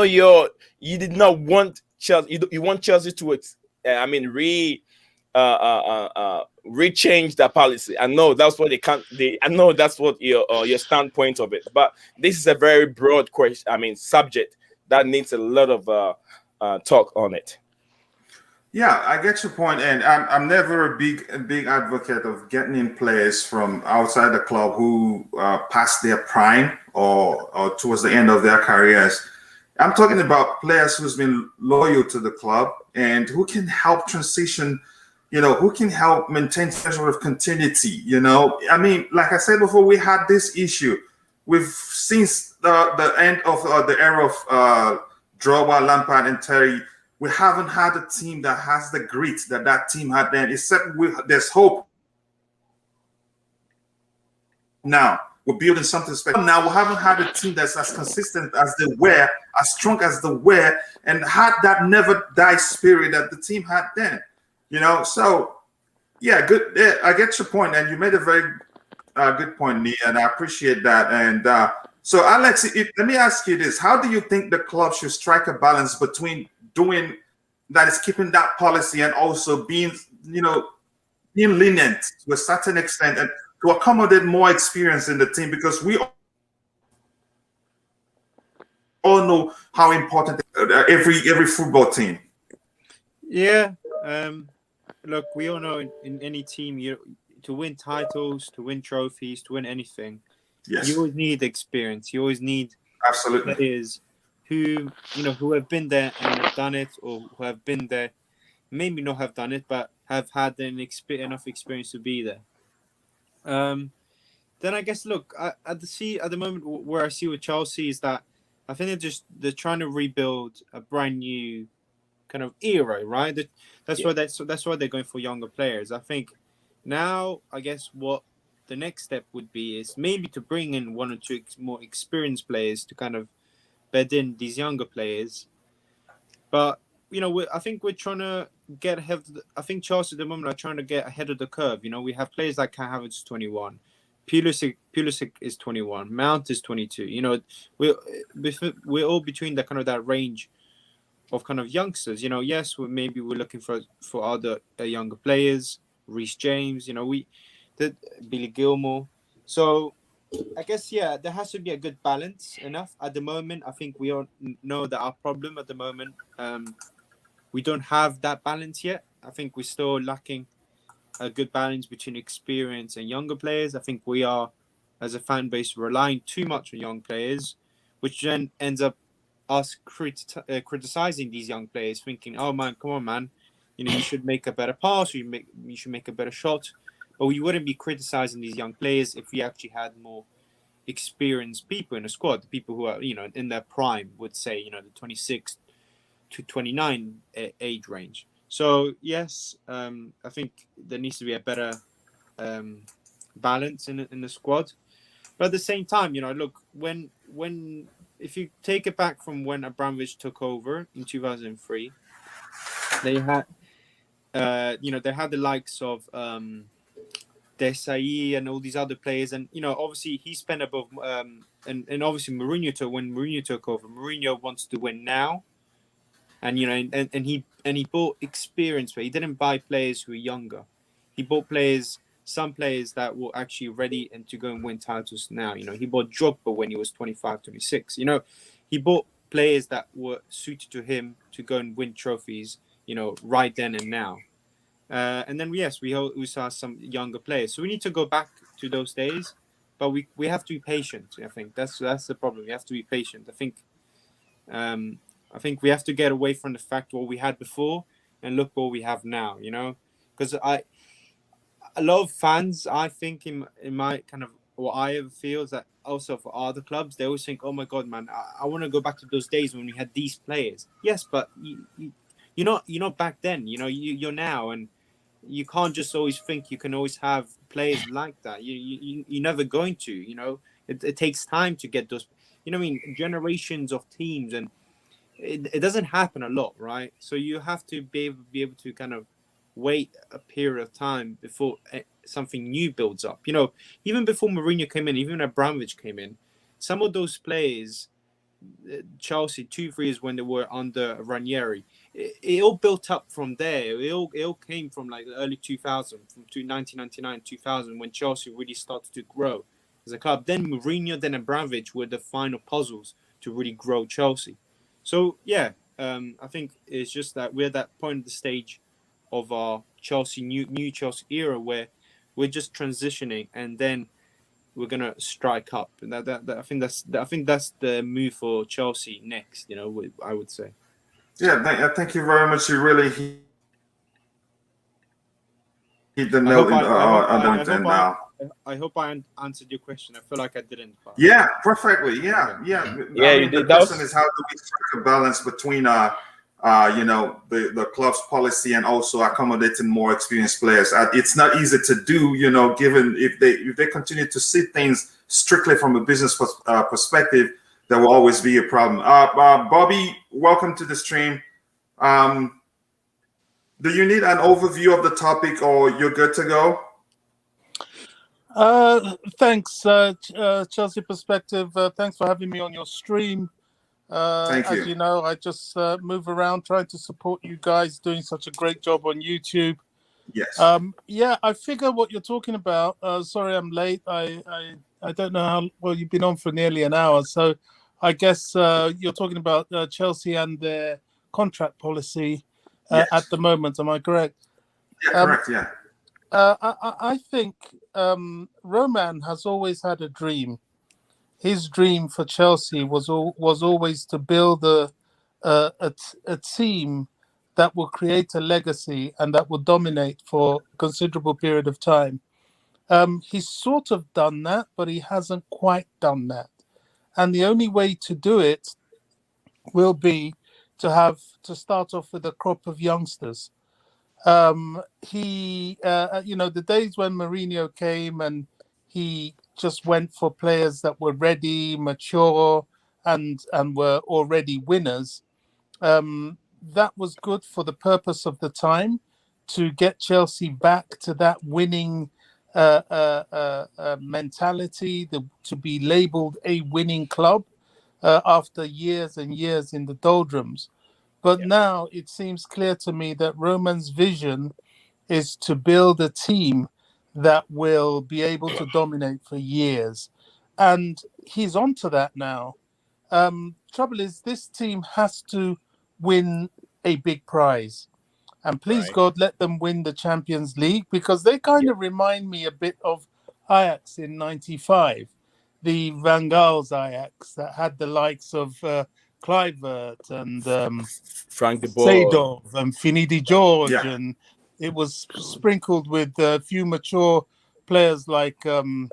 you did not want Chelsea. You want Chelsea to rechange that policy. I know that's what they can't. I know that's what your standpoint of it. But this is a very broad question. Subject that needs a lot of talk on it. Yeah, I get your point, and I'm never a big advocate of getting in players from outside the club who past their prime or towards the end of their careers. I'm talking about players who's been loyal to the club and who can help transition, who can help maintain some sort of continuity. Like I said before, we had this issue. We've since the end of the era of Drogba, Lampard, and Terry. We haven't had a team that has the grit that team had then, except there's hope. Now we're building something special. Now we haven't had a team that's as consistent as they were, as strong as they were, and had that never die spirit that the team had then. So yeah, good. Yeah, I get your point, and you made a very good point, Nia, and I appreciate that. And so, Alex, let me ask you this: how do you think the club should strike a balance between doing that, is keeping that policy, and also being lenient to a certain extent and to accommodate more experience in the team, because we all know how important every football team. Yeah. Look, we all know in any team, to win titles, to win trophies, to win anything, Yes, you always need experience. You always need absolutely. players who have been there and have done it, or who have been there, maybe not have done it, but have had enough experience to be there. Then I guess, look, at the moment where I see with Chelsea is that I think they're trying to rebuild a brand new kind of era, right? That's why they're going for younger players. I think now, I guess what the next step would be is maybe to bring in 1 or 2 more experienced players to kind of bed in these younger players. But I think we're trying to get ahead. I think Chelsea at the moment are trying to get ahead of the curve. We have players like Kai Havertz, 21, Pulisic is 21, Mount is 22. We're all between that range of kind of youngsters. Yes, we're looking for other younger players. Reece James, Billy Gilmore. So I guess there has to be a good balance enough. At the moment, I think we all know that our problem at the moment, we don't have that balance yet. I think we're still lacking a good balance between experience and younger players. I think we are, as a fan base, relying too much on young players, which then ends up us criticizing these young players, thinking, "Oh man, come on, man, you should make a better pass, or you should make a better shot." But we wouldn't be criticizing these young players if we actually had more experienced people in the squad, the people who are in their prime, would say, the 26 to 29 age range. So yes, I think there needs to be a better balance in the squad. But at the same time, look, when if you take it back from when Abramovich took over in 2003, they had they had the likes of Desai and all these other players, and obviously he spent above and obviously when Mourinho took over, Mourinho wants to win now, and he bought experience, but he didn't buy players who are younger. He bought some players that were actually ready and to go and win titles now. He bought Drogba when he was 25, 26. He bought players that were suited to him to go and win trophies, right then and now. And then yes, we saw some younger players, so we need to go back to those days, but we have to be patient. I think that's the problem. We have to be patient. I think we have to get away from the fact what we had before and look what we have now. Because a lot of fans, I think in my kind of what I ever feel is that also for other clubs, they always think, "Oh my God, man, I want to go back to those days when we had these players." Yes, but you're not back then. You're now, and you can't just always think you can always have players like that. You're never going to. It takes time to get those. I mean, generations of teams, and it doesn't happen a lot, right? So you have to be able to kind of wait a period of time before something new builds up. Even before Mourinho came in, even Abramovich came in, some of those players, Chelsea 2-3 years when they were under Ranieri, it all built up from there. It all came from like the early 2000, from 1999, 2000, when Chelsea really started to grow as a club. Then Mourinho, then Abramovich were the final puzzles to really grow Chelsea. So yeah, I think it's just that we're at that point of the stage of our Chelsea new Chelsea era where we're just transitioning, and then we're gonna strike up. And I think that's the move for Chelsea next. I would say. Yeah, thank you very much. You really hit the I nail hope in I I hope on I, I it. hope And I hope I answered your question. I feel like I didn't. But yeah, perfectly. Yeah, okay. yeah. Yeah, I you mean, the did. That question was is how do we strike a balance between the club's policy and also accommodating more experienced players. It's not easy to do, given if they continue to see things strictly from a business perspective, there will always be a problem. Bobby, welcome to the stream. Um, do you need an overview of the topic, or you're good to go? Thanks, Chelsea Perspective. Thanks for having me on your stream. Thank As you. you know, I just move around trying to support you guys doing such a great job on YouTube. Yes. Yeah, I figure what you're talking about. Sorry, I'm late. I don't know how well you've been on for nearly an hour, so I guess you're talking about Chelsea and their contract policy Yes. at the moment. Am I correct? Yeah, correct. Yeah. I think Roman has always had a dream. His dream for Chelsea was always to build a team that will create a legacy and that will dominate for a considerable period of time. He's sort of done that, but he hasn't quite done that. And the only way to do it will be to start off with a crop of youngsters. The days when Mourinho came and he just went for players that were ready, mature, and were already winners. That was good for the purpose of the time to get Chelsea back to that winning mentality, to be labelled a winning club after years and years in the doldrums. But now it seems clear to me that Roman's vision is to build a team that will be able to dominate for years. And he's onto that now. Trouble is, this team has to win a big prize. And please, Right. God, let them win the Champions League, because they kind Yeah. of remind me a bit of Ajax in '95, the Van Gaal's Ajax that had the likes of Kluivert and Frank de Boer. Seedorf and Finidi George, Yeah. and it was sprinkled with a few mature players like Van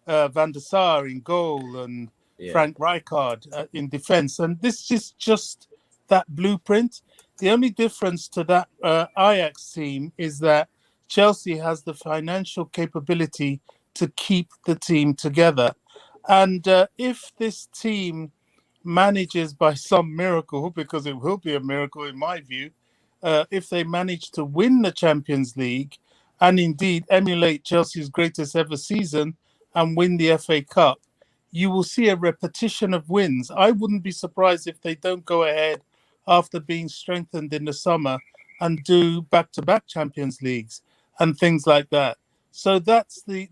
der Sar in goal and Yeah. Frank Rijkaard in defence. And this is just that blueprint. The only difference to that Ajax team is that Chelsea has the financial capability to keep the team together. And if this team manages by some miracle, because it will be a miracle in my view, if they manage to win the Champions League and indeed emulate Chelsea's greatest ever season and win the FA Cup, you will see a repetition of wins. I wouldn't be surprised if they don't go ahead after being strengthened in the summer and do back-to-back Champions Leagues and things like that. So that's the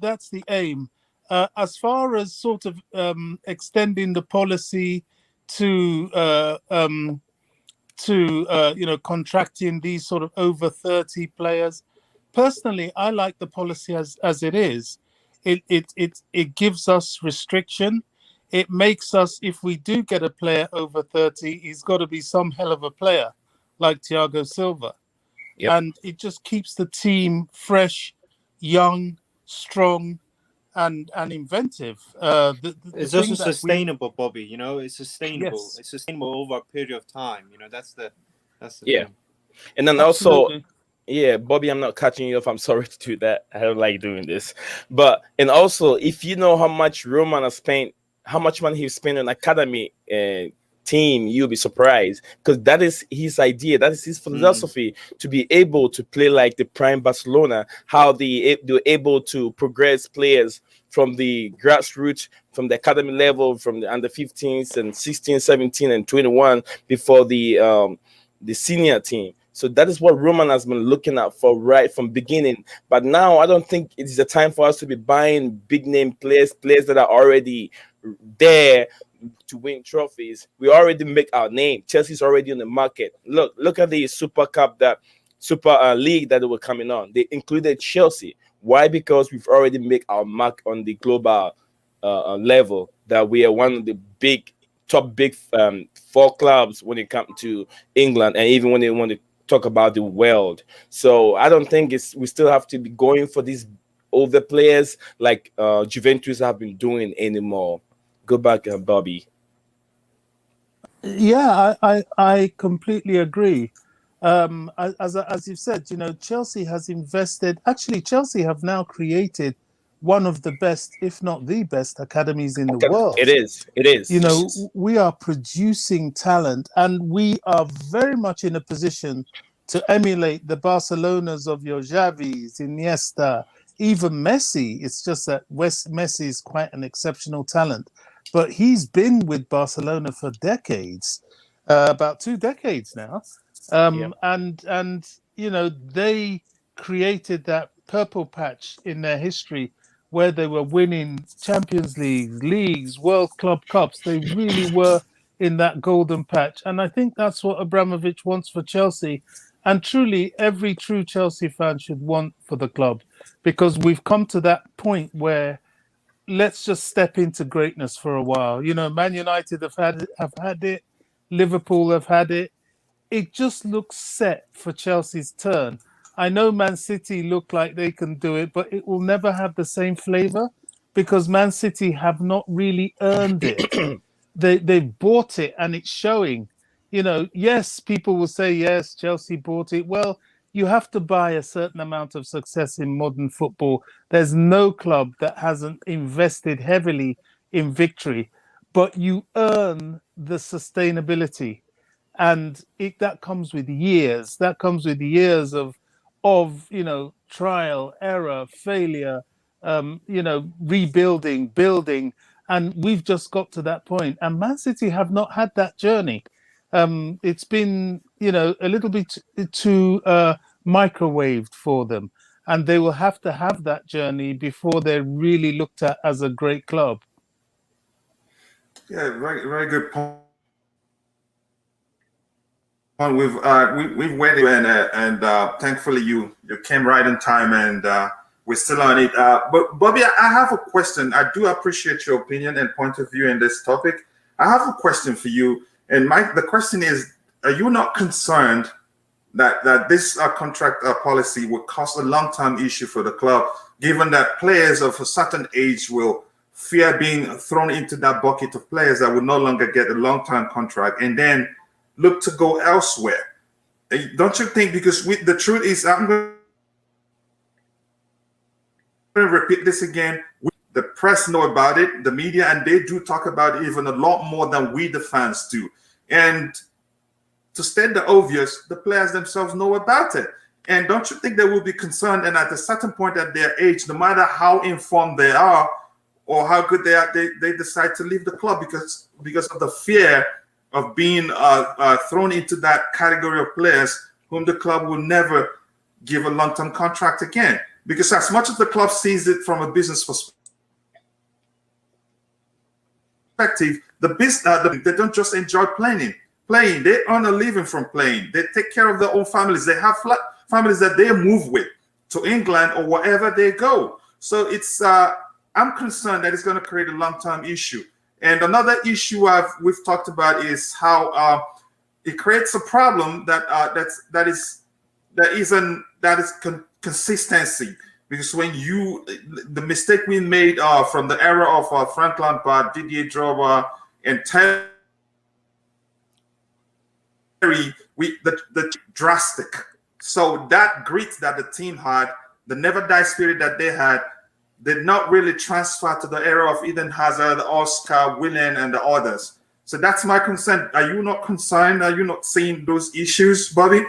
aim. As far as sort of extending the policy to contracting these sort of over 30 players, personally, I like the policy as it is. It gives us restriction. It makes us, if we do get a player over 30, he's got to be some hell of a player, like Thiago Silva. Yep. And it just keeps the team fresh, young, strong, and inventive. It's also sustainable, Bobby. You know, it's sustainable. Yes. It's sustainable over a period of time. You know, that's the Yeah. thing. And then also, Absolutely. yeah, Bobby, I'm not cutting you off. I'm sorry to do that. I don't like doing this. But, and also, if you know how much Roman has spent, how much money he spent on academy team, you'll be surprised, because that is his idea. That is his philosophy, to be able to play like the prime Barcelona, how they're able to progress players from the grassroots, from the academy level, from the under 15s and 16, 17, and 21 before the senior team. So that is what Roman has been looking at for right from beginning. But now I don't think it's the time for us to be buying big name players that are already there to win trophies. We already make our name. Chelsea's already on the market. Look at the Super League that were coming on. They included Chelsea. Why? Because we've already made our mark on the global level, that we are one of the top big four clubs when it comes to England, and even when they want to talk about the world. So I don't think we still have to be going for these older players like Juventus have been doing anymore. Go back, Bobby. Yeah, I completely agree. As you've said, you know, Chelsea has invested. Actually, Chelsea have now created one of the best, if not the best, academies in the world. It is. You know, we are producing talent, and we are very much in a position to emulate the Barcelonas of your Xavis, Iniesta, even Messi. It's just that Messi is quite an exceptional talent, but he's been with Barcelona for decades, about 2 decades now. And you know, they created that purple patch in their history where they were winning Champions Leagues, World Club Cups. They really were in that golden patch. And I think that's what Abramovich wants for Chelsea. And truly, every true Chelsea fan should want for the club, because we've come to that point where let's just step into greatness for a while. You know, Man United have had it, Liverpool have had it. It just looks set for Chelsea's turn. I know Man City look like they can do it, but it will never have the same flavor because Man City have not really earned it. They've bought it and it's showing. You know, yes, people will say, yes, Chelsea bought it. Well, you have to buy a certain amount of success in modern football. There's no club that hasn't invested heavily in victory, but you earn the sustainability, and that comes with years. That comes with years of you know, trial, error, failure, you know, rebuilding, building, and we've just got to that point. And Man City have not had that journey. It's been, you know, a little bit too microwaved for them. and they will have to have that journey before they're really looked at as a great club. Yeah, very good point. We've waited, and thankfully you came right in time, and we're still on it. But Bobby, I have a question. I do appreciate your opinion and point of view in this topic. I have a question for you, and the question is: are you not concerned that this contract policy would cause a long-term issue for the club, given that players of a certain age will fear being thrown into that bucket of players that will no longer get a long-term contract and then look to go elsewhere? Don't you think? Because the truth is, I'm going to repeat this again. The press know about it, the media, and they do talk about it even a lot more than we, the fans, do. And to state the obvious, the players themselves know about it. And don't you think they will be concerned? And at a certain point at their age, no matter how informed they are or how good they are, they decide to leave the club because of the fear of being thrown into that category of players whom the club will never give a long-term contract again. Because as much as the club sees it from a business perspective, they don't just enjoy playing. They earn a living from playing. They take care of their own families. They have families that they move with to England or wherever they go. So it's I'm concerned that it's going to create a long-term issue. And another issue we've talked about is how it creates a problem that is consistency. Because when the mistake we made from the era of Frank Lampard, Didier Drogba, and Terry, the drastic. So that grit that the team had, the never die spirit that they had, did not really transfer to the era of Eden Hazard, Oscar, Willian, and the others. So that's my concern. Are you not concerned? Are you not seeing those issues, Bobby?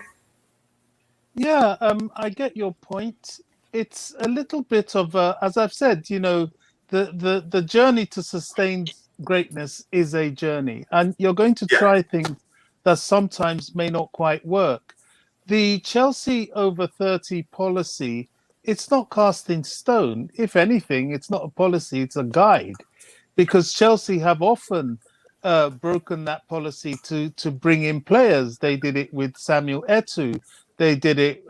Yeah, I get your point. It's a little bit of as I've said, the journey to sustained greatness is a journey, and you're going to Yeah. try things that sometimes may not quite work. The Chelsea over 30 policy, it's not cast in stone. If anything, it's not a policy, it's a guide, because Chelsea have often broken that policy to bring in players. They did it with Samuel Eto'o. They did it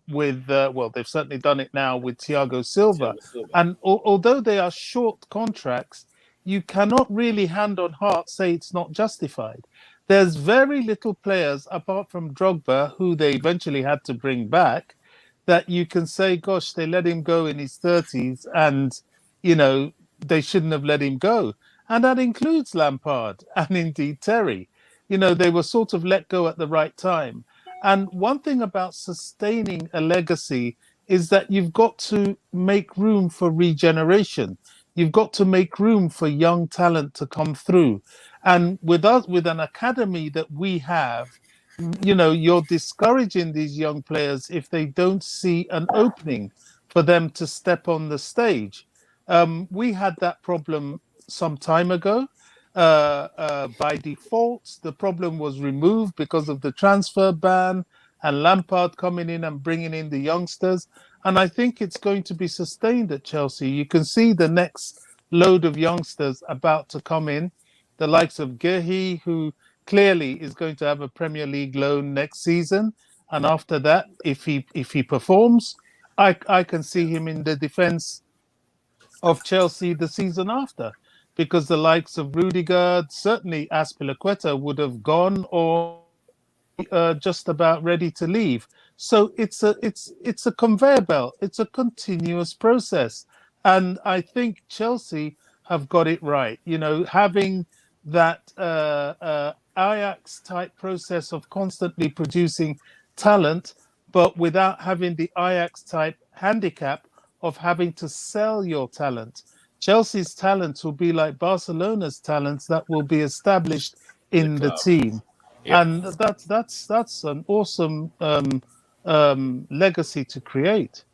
with, they've certainly done it now with Thiago Silva. And although they are short contracts, you cannot really hand on heart say it's not justified. There's very little players, apart from Drogba, who they eventually had to bring back, that you can say, gosh, they let him go in his 30s and, they shouldn't have let him go. And that includes Lampard and indeed Terry. They were sort of let go at the right time. And one thing about sustaining a legacy is that you've got to make room for regeneration. You've got to make room for young talent to come through. And with an academy that we have, you're discouraging these young players if they don't see an opening for them to step on the stage. We had that problem some time ago. By default, the problem was removed because of the transfer ban and Lampard coming in and bringing in the youngsters. And I think it's going to be sustained at Chelsea. You can see the next load of youngsters about to come in, the likes of Gehi, who clearly is going to have a Premier League loan next season. And after that, if he performs, I can see him in the defence of Chelsea the season after, because the likes of Rudiger, certainly Aspilicueta would have gone or just about ready to leave. So it's a conveyor belt. It's a continuous process, and I think Chelsea have got it right. Having that Ajax type process of constantly producing talent, but without having the Ajax type handicap of having to sell your talent. Chelsea's talents will be like Barcelona's talents that will be established in the team. Yep. And that's an awesome legacy to create.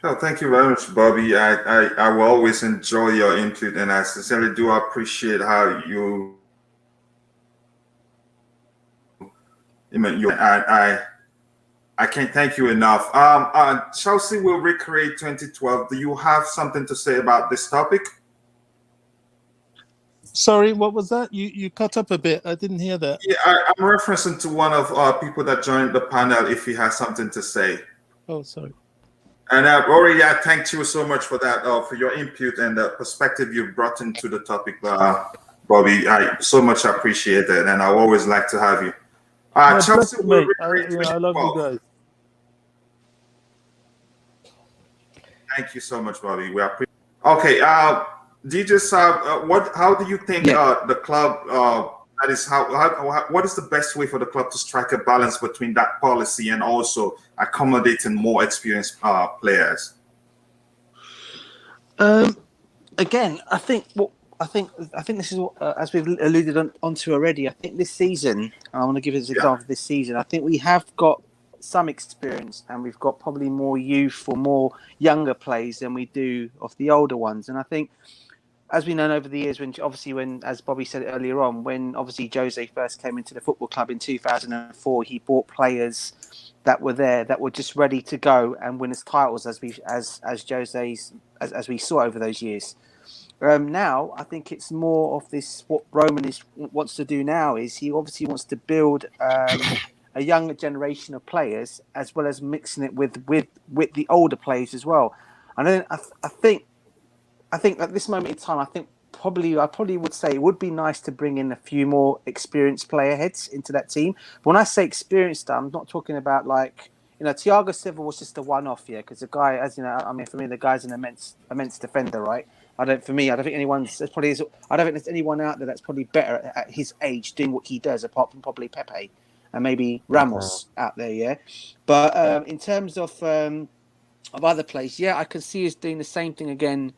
Oh, thank you very much, Bobby. I will always enjoy your input, and I sincerely do appreciate how I I can't thank you enough. Chelsea will recreate 2012. Do you have something to say about this topic? Sorry, what was that? You cut up a bit. I didn't hear that. Yeah, I'm referencing to one of people that joined the panel if he has something to say. Oh, sorry. And Rory, I thank you so much for that, for your input and the perspective you brought into the topic, Bobby. I so much appreciate it, and I always like to have you. No, Chelsea bless you, will mate. recreate I love you 2012. guys. Thank you so much, Bobby. We appreciate. Okay, DJ Saab, How do you think the club? That is what is the best way for the club to strike a balance between that policy and also accommodating more experienced players? Again, I think this is what, as we've alluded onto already. I think this season, I want to give it as an example. This season, I think we have got some experience, and we've got probably more youth or more younger players than we do of the older ones. And I think, as we know over the years, when as Bobby said earlier on, when obviously Jose first came into the football club in 2004, he bought players that were there, that were just ready to go and win us titles, as we saw over those years. Now, I think it's more of this. What Roman wants to do now is he obviously wants to build a younger generation of players, as well as mixing it with the older players as well. And then I think at this moment in time, I probably would say it would be nice to bring in a few more experienced player heads into that team. But when I say experienced, I'm not talking about like, Thiago Silva was just a one-off, because the guy, as you know, I mean, for me, the guy's an immense defender, right? I don't think there's anyone out there that's probably better at his age doing what he does, apart from probably Pepe and maybe Ramos out there, yeah. But in terms of other players, I can see us doing the same thing again,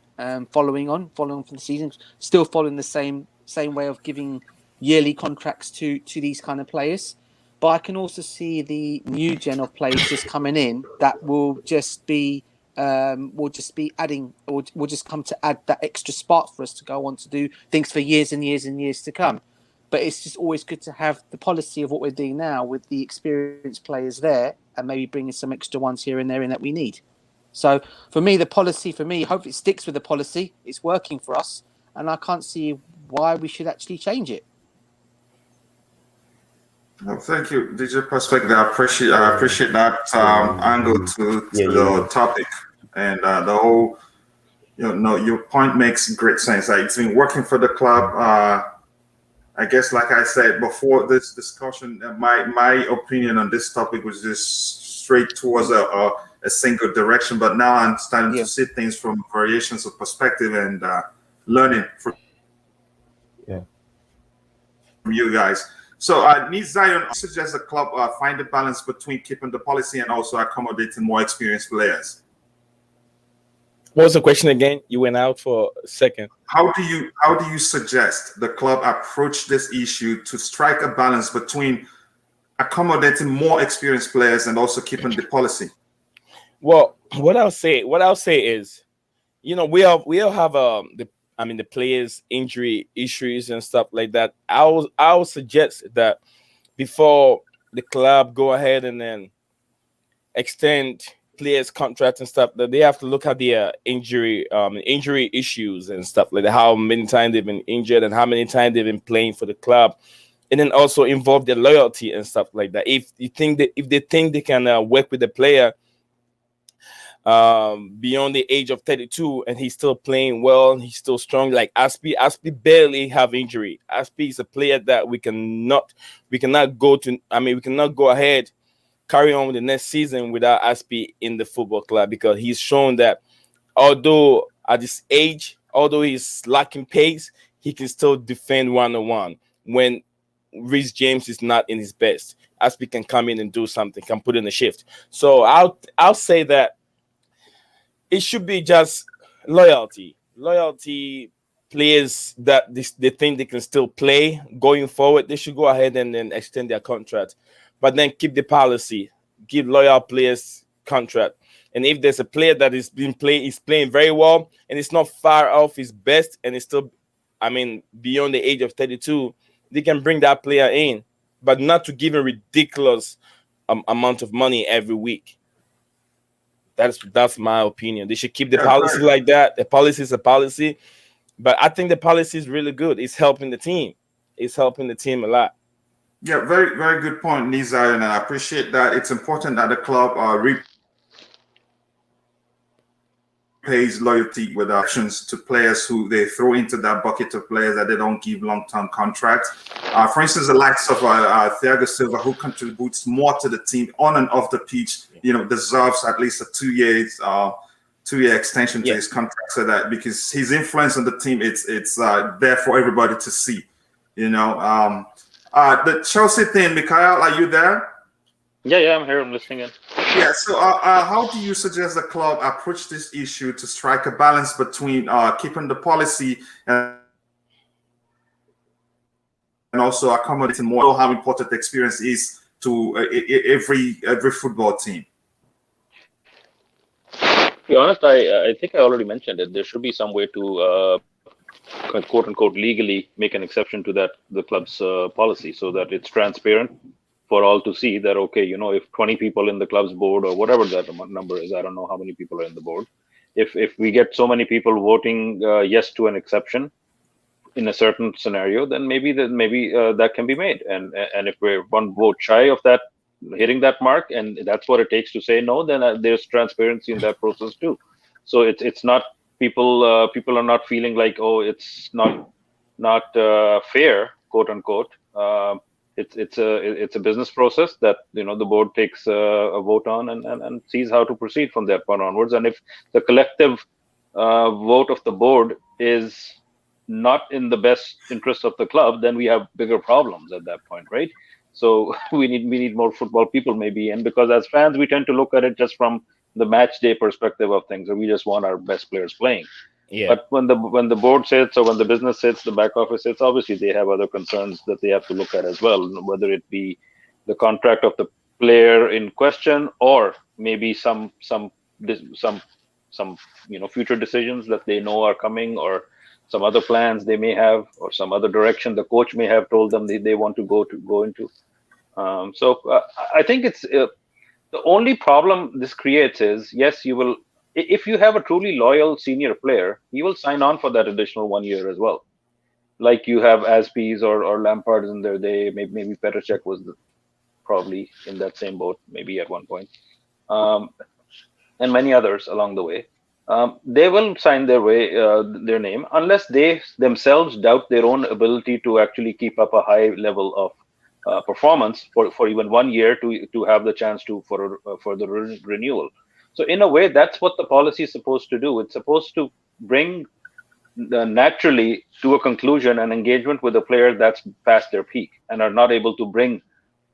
following on from the season, still following the same way of giving yearly contracts to these kind of players. But I can also see the new gen of players just coming in that will just be adding, or will just come to add that extra spark for us to go on to do things for years and years and years to come. But it's just always good to have the policy of what we're doing now with the experienced players there, and maybe bringing some extra ones here and there in that we need. So for me, the policy, hopefully it sticks with the policy. It's working for us, and I can't see why we should actually change it. Well, thank you, DJ Perspective. I appreciate that angle to the topic, and the whole. Your point makes great sense. Like, it's been working for the club. I guess, like I said before this discussion, my opinion on this topic was just straight towards a single direction. But now I'm starting to see things from variations of perspective and learning from you guys. So, needs Zion suggests the club find a balance between keeping the policy and also accommodating more experienced players. What was the question again? You went out for a second. How do you suggest the club approach this issue to strike a balance between accommodating more experienced players and also keeping the policy? Well, what I'll say is, we all have the players' injury issues and stuff like that. I'll suggest that before the club go ahead and then extend players' contracts and stuff, that they have to look at their injury issues and stuff like that, how many times they've been injured and how many times they've been playing for the club, and then also involve their loyalty and stuff like that. If they think they can work with the player beyond the age of 32 and he's still playing well and he's still strong, like Aspi barely have injury. Aspi is a player that we cannot go ahead carry on with the next season without Aspi in the football club, because he's shown that although at this age, although he's lacking pace, he can still defend one-on-one when Reece James is not in his best. Aspi can come in and do something, can put in a shift. So I'll say that it should be just loyalty players that they think they can still play going forward. They should go ahead and then extend their contract, but then keep the policy, give loyal players contract. And if there's a player that is playing very well and it's not far off his best and it's still, beyond the age of 32, they can bring that player in, but not to give him ridiculous amount of money every week. That's my opinion. They should keep the Yeah, policy right. like that. The policy is a policy, but I think the policy is really good. It's helping the team. It's helping the team a lot. Yeah, very, very good point, Nisa, and I appreciate that. It's important that the club pays loyalty with actions to players who they throw into that bucket of players that they don't give long-term contracts. For instance, the likes of Thiago Silva, who contributes more to the team on and off the pitch, deserves at least a 2 years, 2-year extension to his contract, so that because his influence on the team, it's there for everybody to see. The Chelsea thing, Mikhail, are you there? Yeah, I'm here. I'm listening in. Yeah. So, how do you suggest the club approach this issue to strike a balance between keeping the policy and also accommodating more how important the experience is to every football team? To be honest, I think I already mentioned it. There should be some way to quote unquote legally make an exception to the club's policy, so that it's transparent for all to see that, okay, if 20 people in the club's board or whatever that number is, I don't know how many people are in the board. If we get so many people voting yes to an exception in a certain scenario, then maybe that can be made. And if we're one vote shy of that, hitting that mark, and that's what it takes to say no, then there's transparency in that process too. So it's not people are not feeling like, oh, it's not fair, quote unquote. It's a business process that the board takes a vote on and sees how to proceed from that point onwards. And if the collective vote of the board is not in the best interest of the club, then we have bigger problems at that point, right? So we need more football people maybe, and because as fans we tend to look at it just from the match day perspective of things, or we just want our best players playing. Yeah. But when the board sits, or when the business sits, the back office sits, obviously they have other concerns that they have to look at as well, whether it be the contract of the player in question, or maybe some future decisions that they know are coming, or some other plans they may have, or some other direction the coach may have told them they want to go into. So I think it's the only problem this creates is, yes, you will. If you have a truly loyal senior player, he will sign on for that additional 1 year as well. Like you have Aspie's or Lampard in their day, maybe Petr was probably in that same boat, maybe at one point, and many others along the way. They will sign their name unless they themselves doubt their own ability to actually keep up a high level of performance for even 1 year to have the chance for the renewal. So in a way, that's what the policy is supposed to do. It's supposed to bring naturally to a conclusion an engagement with a player that's past their peak and are not able to bring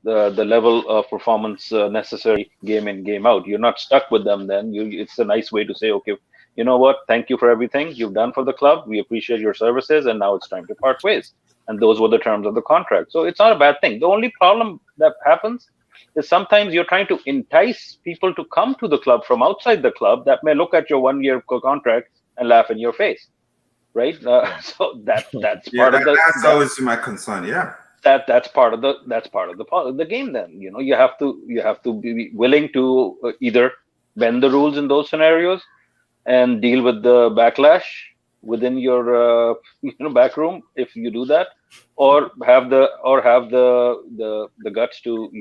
the level of performance necessary game in, game out. You're not stuck with them then. It's a nice way to say, okay, you know what? Thank you for everything you've done for the club. We appreciate your services, and now it's time to part ways. And those were the terms of the contract. So it's not a bad thing. The only problem that happens is sometimes you're trying to entice people to come to the club from outside the club that may look at your 1 year contract and laugh in your face, right? So that's part of the. That's always my concern. Yeah. That's part of the game. Then you have to be willing to either bend the rules in those scenarios and deal with the backlash within your back room if you do that, or have the guts to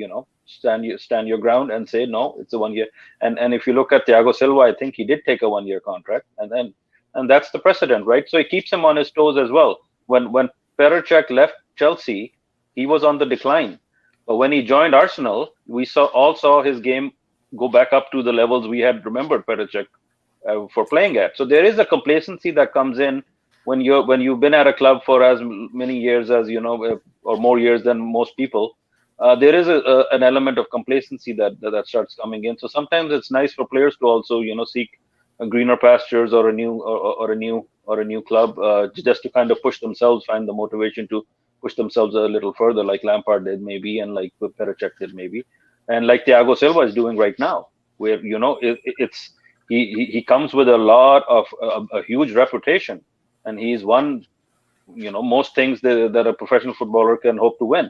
stand your ground and say no, it's a 1 year. And if you look at Thiago Silva, I think he did take a 1 year contract, and that's the precedent, right? So it keeps him on his toes as well. When Petr left Chelsea, he was on the decline, but when he joined Arsenal, we all saw his game go back up to the levels we had remembered Petr for playing at. So there is a complacency that comes in when you've been at a club for as many years as or more years than most people. There is an element of complacency that starts coming in. So sometimes it's nice for players to also seek greener pastures or a new club, just to kind of push themselves, find the motivation to push themselves a little further, like Lampard did maybe, and like Petr did maybe, and like Thiago Silva is doing right now, where he comes with a lot of a huge reputation, and he's won most things that a professional footballer can hope to win.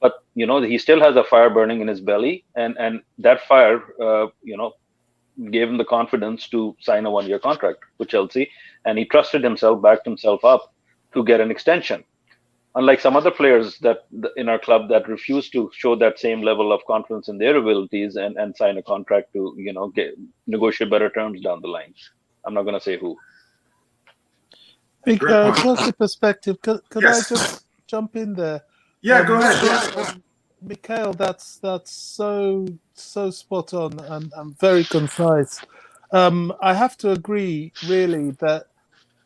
but he still has a fire burning in his belly, and that fire, gave him the confidence to sign a 1-year contract with Chelsea, and he trusted himself, backed himself up to get an extension. Unlike some other players in our club that refuse to show that same level of confidence in their abilities and sign a contract to negotiate better terms down the line. I'm not going to say who. Big Great point. Chelsea perspective. Could Yes. I just jump in there? Yeah, go ahead. Mikhail, that's so spot on and very concise. I have to agree, really, that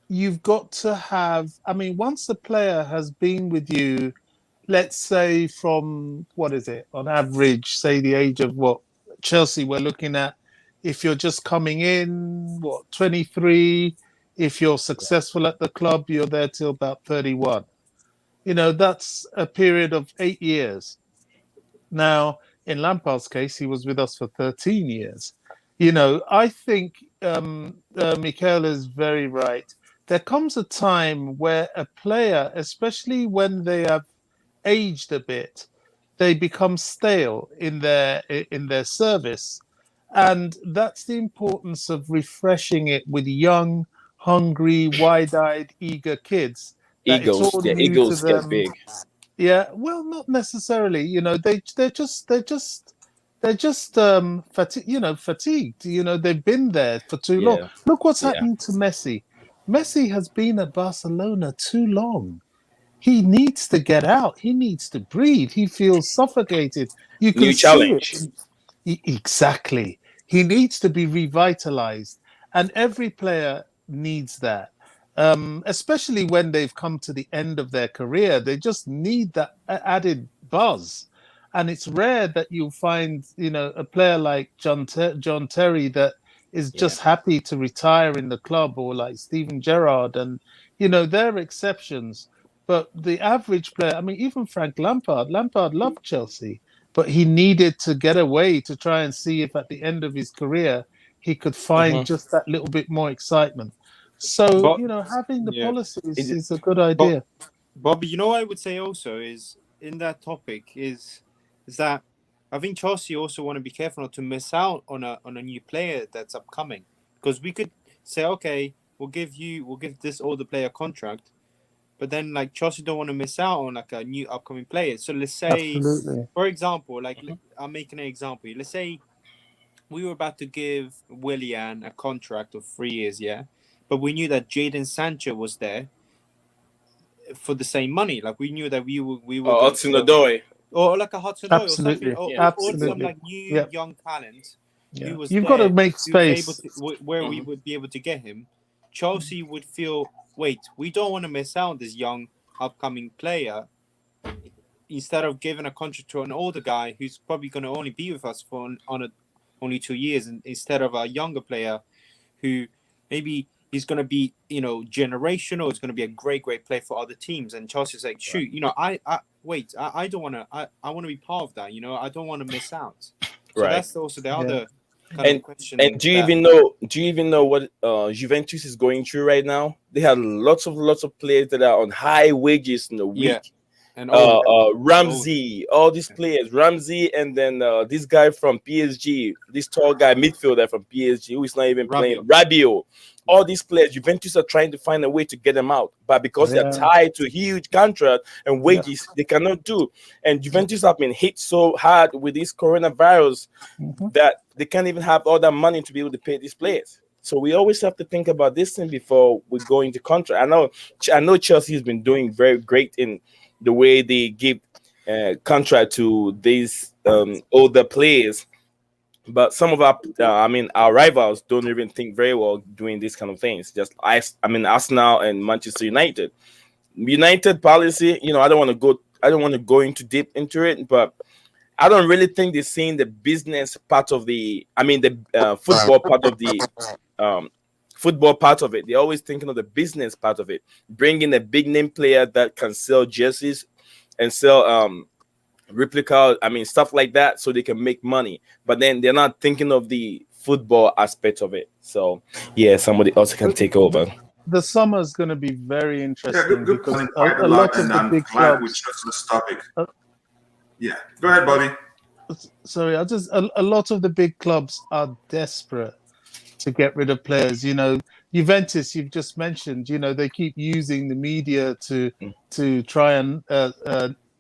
you've got to have. I mean, once a player has been with you, let's say from what is it on average, say the age of what Chelsea we're looking at. If you're just coming in, 23. If you're successful at the club, you're there till about 31. That's a period of 8 years. Now, in Lampard's case, he was with us for 13 years. I think Michael is very right. There comes a time where a player, especially when they have aged a bit, they become stale in their service. And that's the importance of refreshing it with young, hungry, wide-eyed, eager kids. That it's all new to Egos get them. big. Yeah, well, not necessarily. They're just fatigued. They've been there for too long. Yeah. Look what's Yeah. happening to Messi. Messi has been at Barcelona too long. He needs to get out. He needs to breathe. He feels suffocated. You can New see challenge. it. Exactly. He needs to be revitalized, and every player needs that. Especially when they've come to the end of their career, they just need that added buzz. And it's rare that you'll find, a player like John Terry that is just happy to retire in the club, or like Steven Gerrard, and they're exceptions. But the average player, I mean, even Frank Lampard loved Chelsea, but he needed to get away to try and see if at the end of his career he could find just that little bit more excitement. So, But having the yeah, policies is a good idea. Bobby, what I would say also is in that topic is that I think Chelsea also want to be careful not to miss out on a new player that's upcoming, because we could say, okay, we'll give this older player contract, but then like Chelsea don't want to miss out on like a new upcoming player. So let's say, Absolutely. for example, like I'm making an example. Let's say we were about to give Willian a contract of 3 years, yeah, but we knew that Jadon Sancho was there for the same money. Like we knew that we were Oh, Hudson-Odoi. or like a Hudson Oil or Absolutely. something, or some like new young talent who was You've there, got to make who was able space. where we would be able to get him. Chelsea would feel, wait, we don't want to miss out on this young upcoming player. Instead of giving a contract to an older guy who's probably going to only be with us for only 2 years, and instead of a younger player who maybe he's going to be, generational, it's going to be a great player for other teams. And Chelsea's like, shoot, I don't want to, I want to be part of that. I don't want to miss out. So that's also the other kind of question. And do you even know what Juventus is going through right now? They have lots of players that are on high wages in the week. Yeah. And Ramsey, all these players, Ramsey, and then this guy from PSG, this tall guy midfielder from PSG who is not even playing, Rabiot. All these players, Juventus are trying to find a way to get them out, but because they're tied to huge contract and wages, they cannot do. And Juventus have been hit so hard with this coronavirus that they can't even have all that money to be able to pay these players. So we always have to think about this thing before we go into contract. I know Chelsea has been doing very great in the way they give contract to these older players, but some of our rivals don't even think very well doing these kind of things. Just Arsenal and Manchester United. United policy, I don't want to go into deep into it, but I don't really think they're seeing the business part of the football part of the football part of it. They're always thinking of the business part of it, bringing a big name player that can sell jerseys and sell replica, stuff like that, so they can make money. But then they're not thinking of the football aspect of it. So yeah, somebody else can take over. The summer is going to be very interesting Good because point. a lot of the big glad we clubs. chose this topic. Yeah. Go ahead, Bobby. Sorry, a lot of the big clubs are desperate to get rid of players. Juventus, you've just mentioned. They keep using the media to try and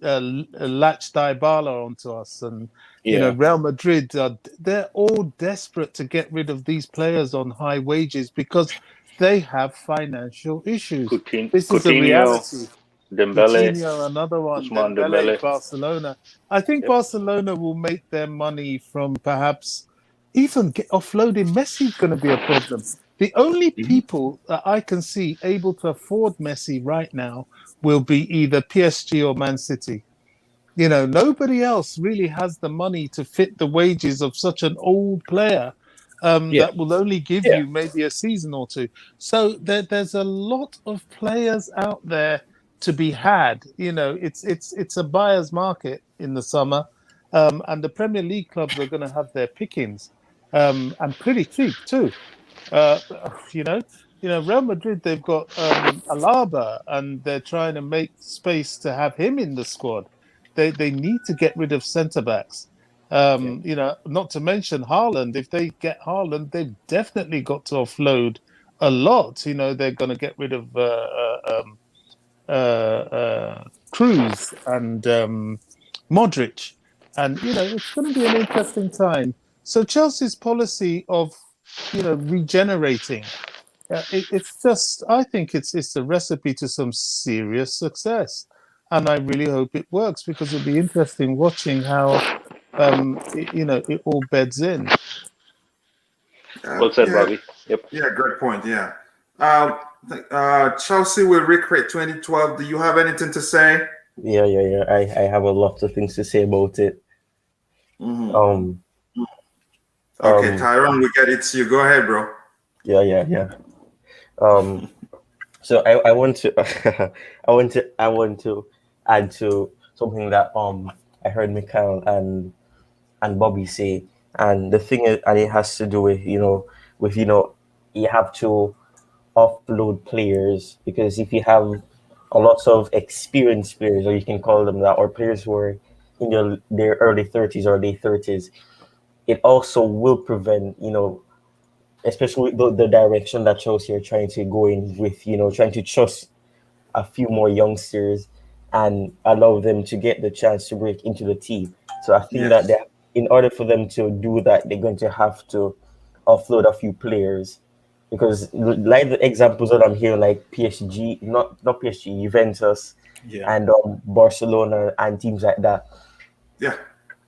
latch Dybala onto us, and Yeah. Real Madrid. They're all desperate to get rid of these players on high wages because they have financial issues. This is a Coutinho, reality. Dembele, Coutinho, another one. Usman Dembele, Dembele. Barcelona. I think Yep. Barcelona will make their money from perhaps even offloading. Messi's going to be a problem. The only Mhm. people that I can see able to afford Messi right now will be either PSG or Man City. Nobody else really has the money to fit the wages of such an old player Yeah. that will only give Yeah. you maybe a season or two. So there's a lot of players out there to be had. It's a buyer's market in the summer, and the Premier League clubs are going to have their pickings, and pretty cheap too. Uh, you know, Real Madrid, they've got Alaba, and they're trying to make space to have him in the squad. They need to get rid of centre backs. Yeah. Not to mention Haaland. If they get Haaland, they've definitely got to offload a lot. They're going to get rid of Cruz and Modric, and it's going to be an interesting time. So Chelsea's policy of regenerating, it's just, I think it's a recipe to some serious success, and I really hope it works because it'll be interesting watching how it all beds in. Well said, Yeah, Bobby. Yep. yeah, great point. Yeah. Chelsea will recreate 2012. Do you have anything to say? Yeah. I have a lot of things to say about it. Hmm. Um, Okay, um, Tyrone, we get it to you. Go ahead, bro. yeah. Um, so I want to, I want to add to something that I heard Mikhail and Bobby say, and the thing is, and it has to do with you have to offload players, because if you have a lot of experienced players, or you can call them that, or players who are in their early 30s or late 30s, it also will prevent, especially the direction that Chelsea are trying to go in with, trying to trust a few more youngsters and allow them to get the chance to break into the team. So I think that Yes. in order for them to do that, they're going to have to offload a few players, because like the examples that I'm hearing, like PSG, not PSG, Juventus, Yeah. and Barcelona and teams like that, Yeah.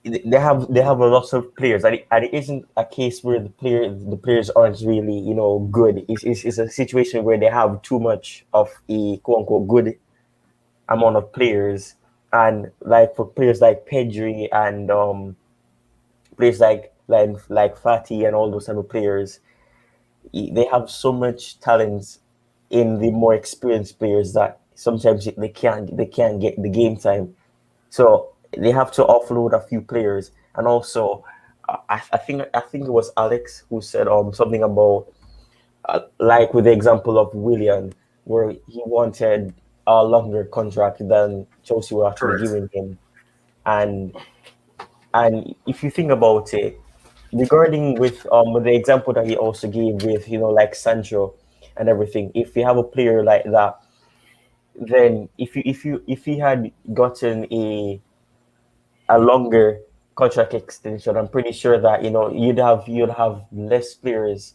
they have a lot of players, and it isn't a case where the players aren't really good. It's a situation where they have too much of a quote unquote good amount of players, and like for players like Pedri and players like Fati and all those type of players, they have so much talent in the more experienced players that sometimes they can't get the game time. So they have to offload a few players, and also I think it was Alex who said something about like with the example of Willian, where he wanted a longer contract than Chelsea were actually Correct. giving him, and if you think about it, regarding with the example that he also gave with like Sancho and everything, if you have a player like that, then if he had gotten a longer contract extension, I'm pretty sure that you'd have less players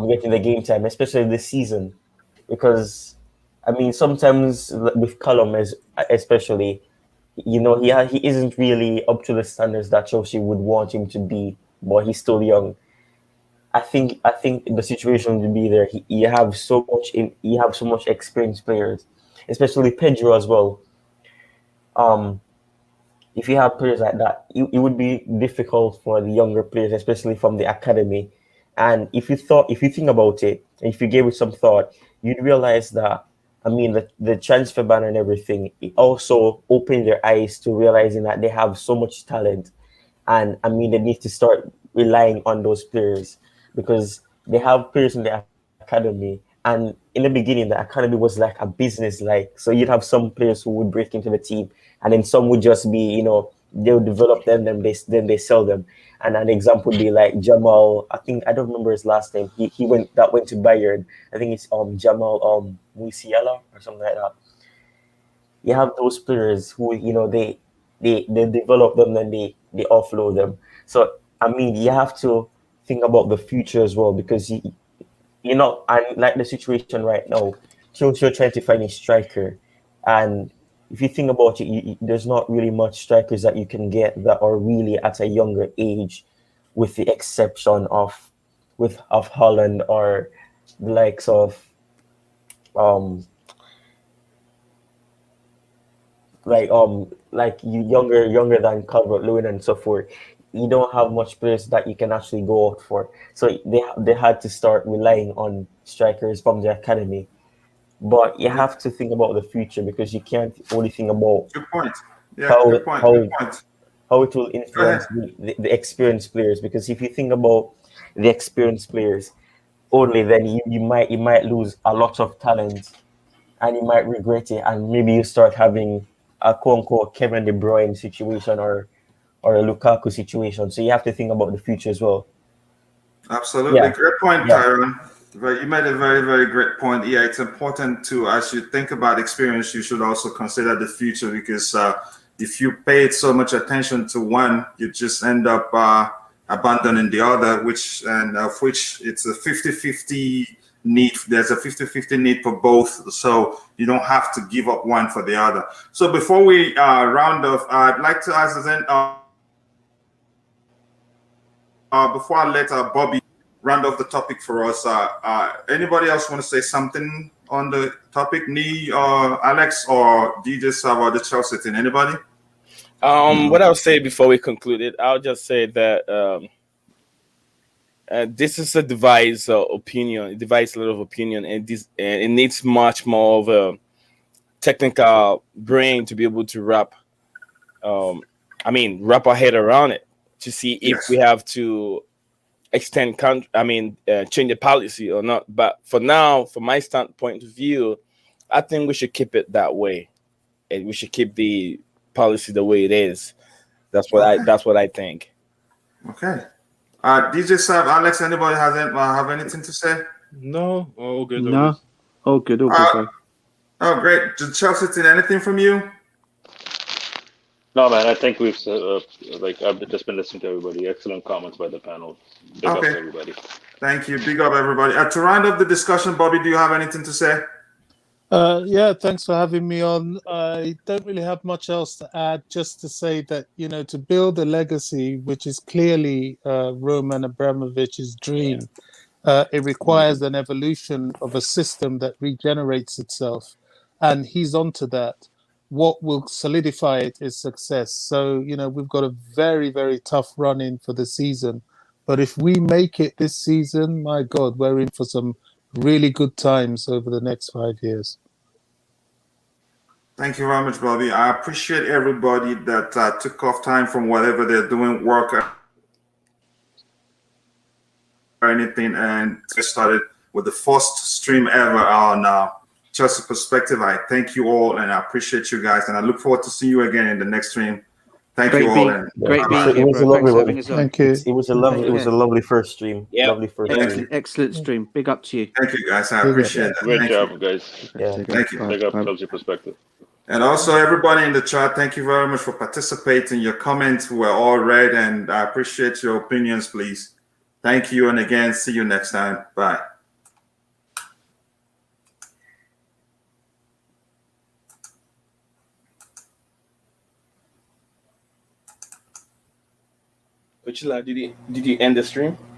getting the game time, especially this season, because I mean sometimes with Callum especially, he isn't really up to the standards that Chelsea would want him to be, but he's still young. I think the situation would be there. You have so much experienced players, especially Pedro as well. Um, if you have players like that, it would be difficult for the younger players, especially from the academy. And if you think about it, and if you gave it some thought, you'd realize that, I mean, the transfer ban and everything, it also opened their eyes to realizing that they have so much talent, and I mean, they need to start relying on those players, because they have players in the academy, and And in the beginning, the academy was like a business, like, so you'd have some players who would break into the team, and then some would just be, they'll develop them, then they sell them. And an example would be like Jamal. I think I don't remember his last name. He went to Bayern. I think it's Jamal Musiala or something like that. You have those players who they develop them, then they offload them. So I mean, you have to think about the future as well, because and like the situation right now, Chelsea are trying to find a striker, and if you think about it, there's not really much strikers that you can get that are really at a younger age, with the exception of Holland, or the likes of um like you younger than Calvert Lewin and so forth. You don't have much players that you can actually go out for. So they had to start relying on strikers from the academy. But you Yeah, have to think about the future, because you can't only think about good point. Yeah, how good point. Good how point. how it will Go ahead. influence the experienced players. Because if you think about the experienced players only, then you might lose a lot of talent, and you might regret it, and maybe you start having a quote unquote Kevin De Bruyne situation, or a Lukaku situation. So you have to think about the future as well. Absolutely. Yeah, Great point, yeah, Tyron. You made a very, very great point. Yeah, it's important to, as you think about experience, you should also consider the future, because if you paid so much attention to one, you just end up abandoning the other, which it's a 50-50 need. There's a 50-50 need for both. So you don't have to give up one for the other. So before we round off, I'd like to ask then, before I let Bobby round off the topic for us, anybody else want to say something on the topic? Nee, or Alex, or DJ about the Chelsea thing? Anybody? What I'll say before we conclude it, I'll just say that this is a device opinion. It divides a lot of opinion, and it needs much more of a technical brain to be able to wrap our head around it, to see if we Yes. have to extend change the policy or not. But for now, from my standpoint of view, I think we should keep it that way, and we should keep the policy the way it is. Okay. That's what I think. Okay. DJ Sab, Alex, anybody have anything to say? No, all good, all good. No, all good, Uh, bro. oh, great. The Chelsea thing, anything from you? No, man, I think we've I've just been listening to everybody. Excellent comments by the panel. Big up Okay. to everybody. Thank you. Big up, everybody. To round up the discussion, Bobby, do you have anything to say? Yeah, thanks for having me on. I don't really have much else to add, just to say that, to build a legacy, which is clearly Roman Abramovich's dream, it requires an evolution of a system that regenerates itself. And he's onto that. What will solidify it is success. So, we've got a very, very tough run in for the season. But if we make it this season, my God, we're in for some really good times over the next 5 years. Thank you very much, Bobby. I appreciate everybody that took off time from whatever they're doing, work or anything, and just started with the first stream ever on Chelsea Perspective. I thank you all, and I appreciate you guys, and I look forward to seeing you again in the next stream. Thank you all, and Great bye-bye. being here, it was a bro. Thanks lovely for having one. us on. Thank you. It was a Take care. lovely first stream. Yeah. Lovely first Thank stream. Excellent stream. Big up to you. Thank you, guys. I Big up. appreciate that. Great Thank job, you. guys. Yeah. Take care. Thank you. Bye. Big up Bye. Chelsea perspective. And also, everybody in the chat, thank you very much for participating. Your comments were all read, and I appreciate your opinions, please. Thank you, and again, see you next time. Bye. Coachila, did you end the stream?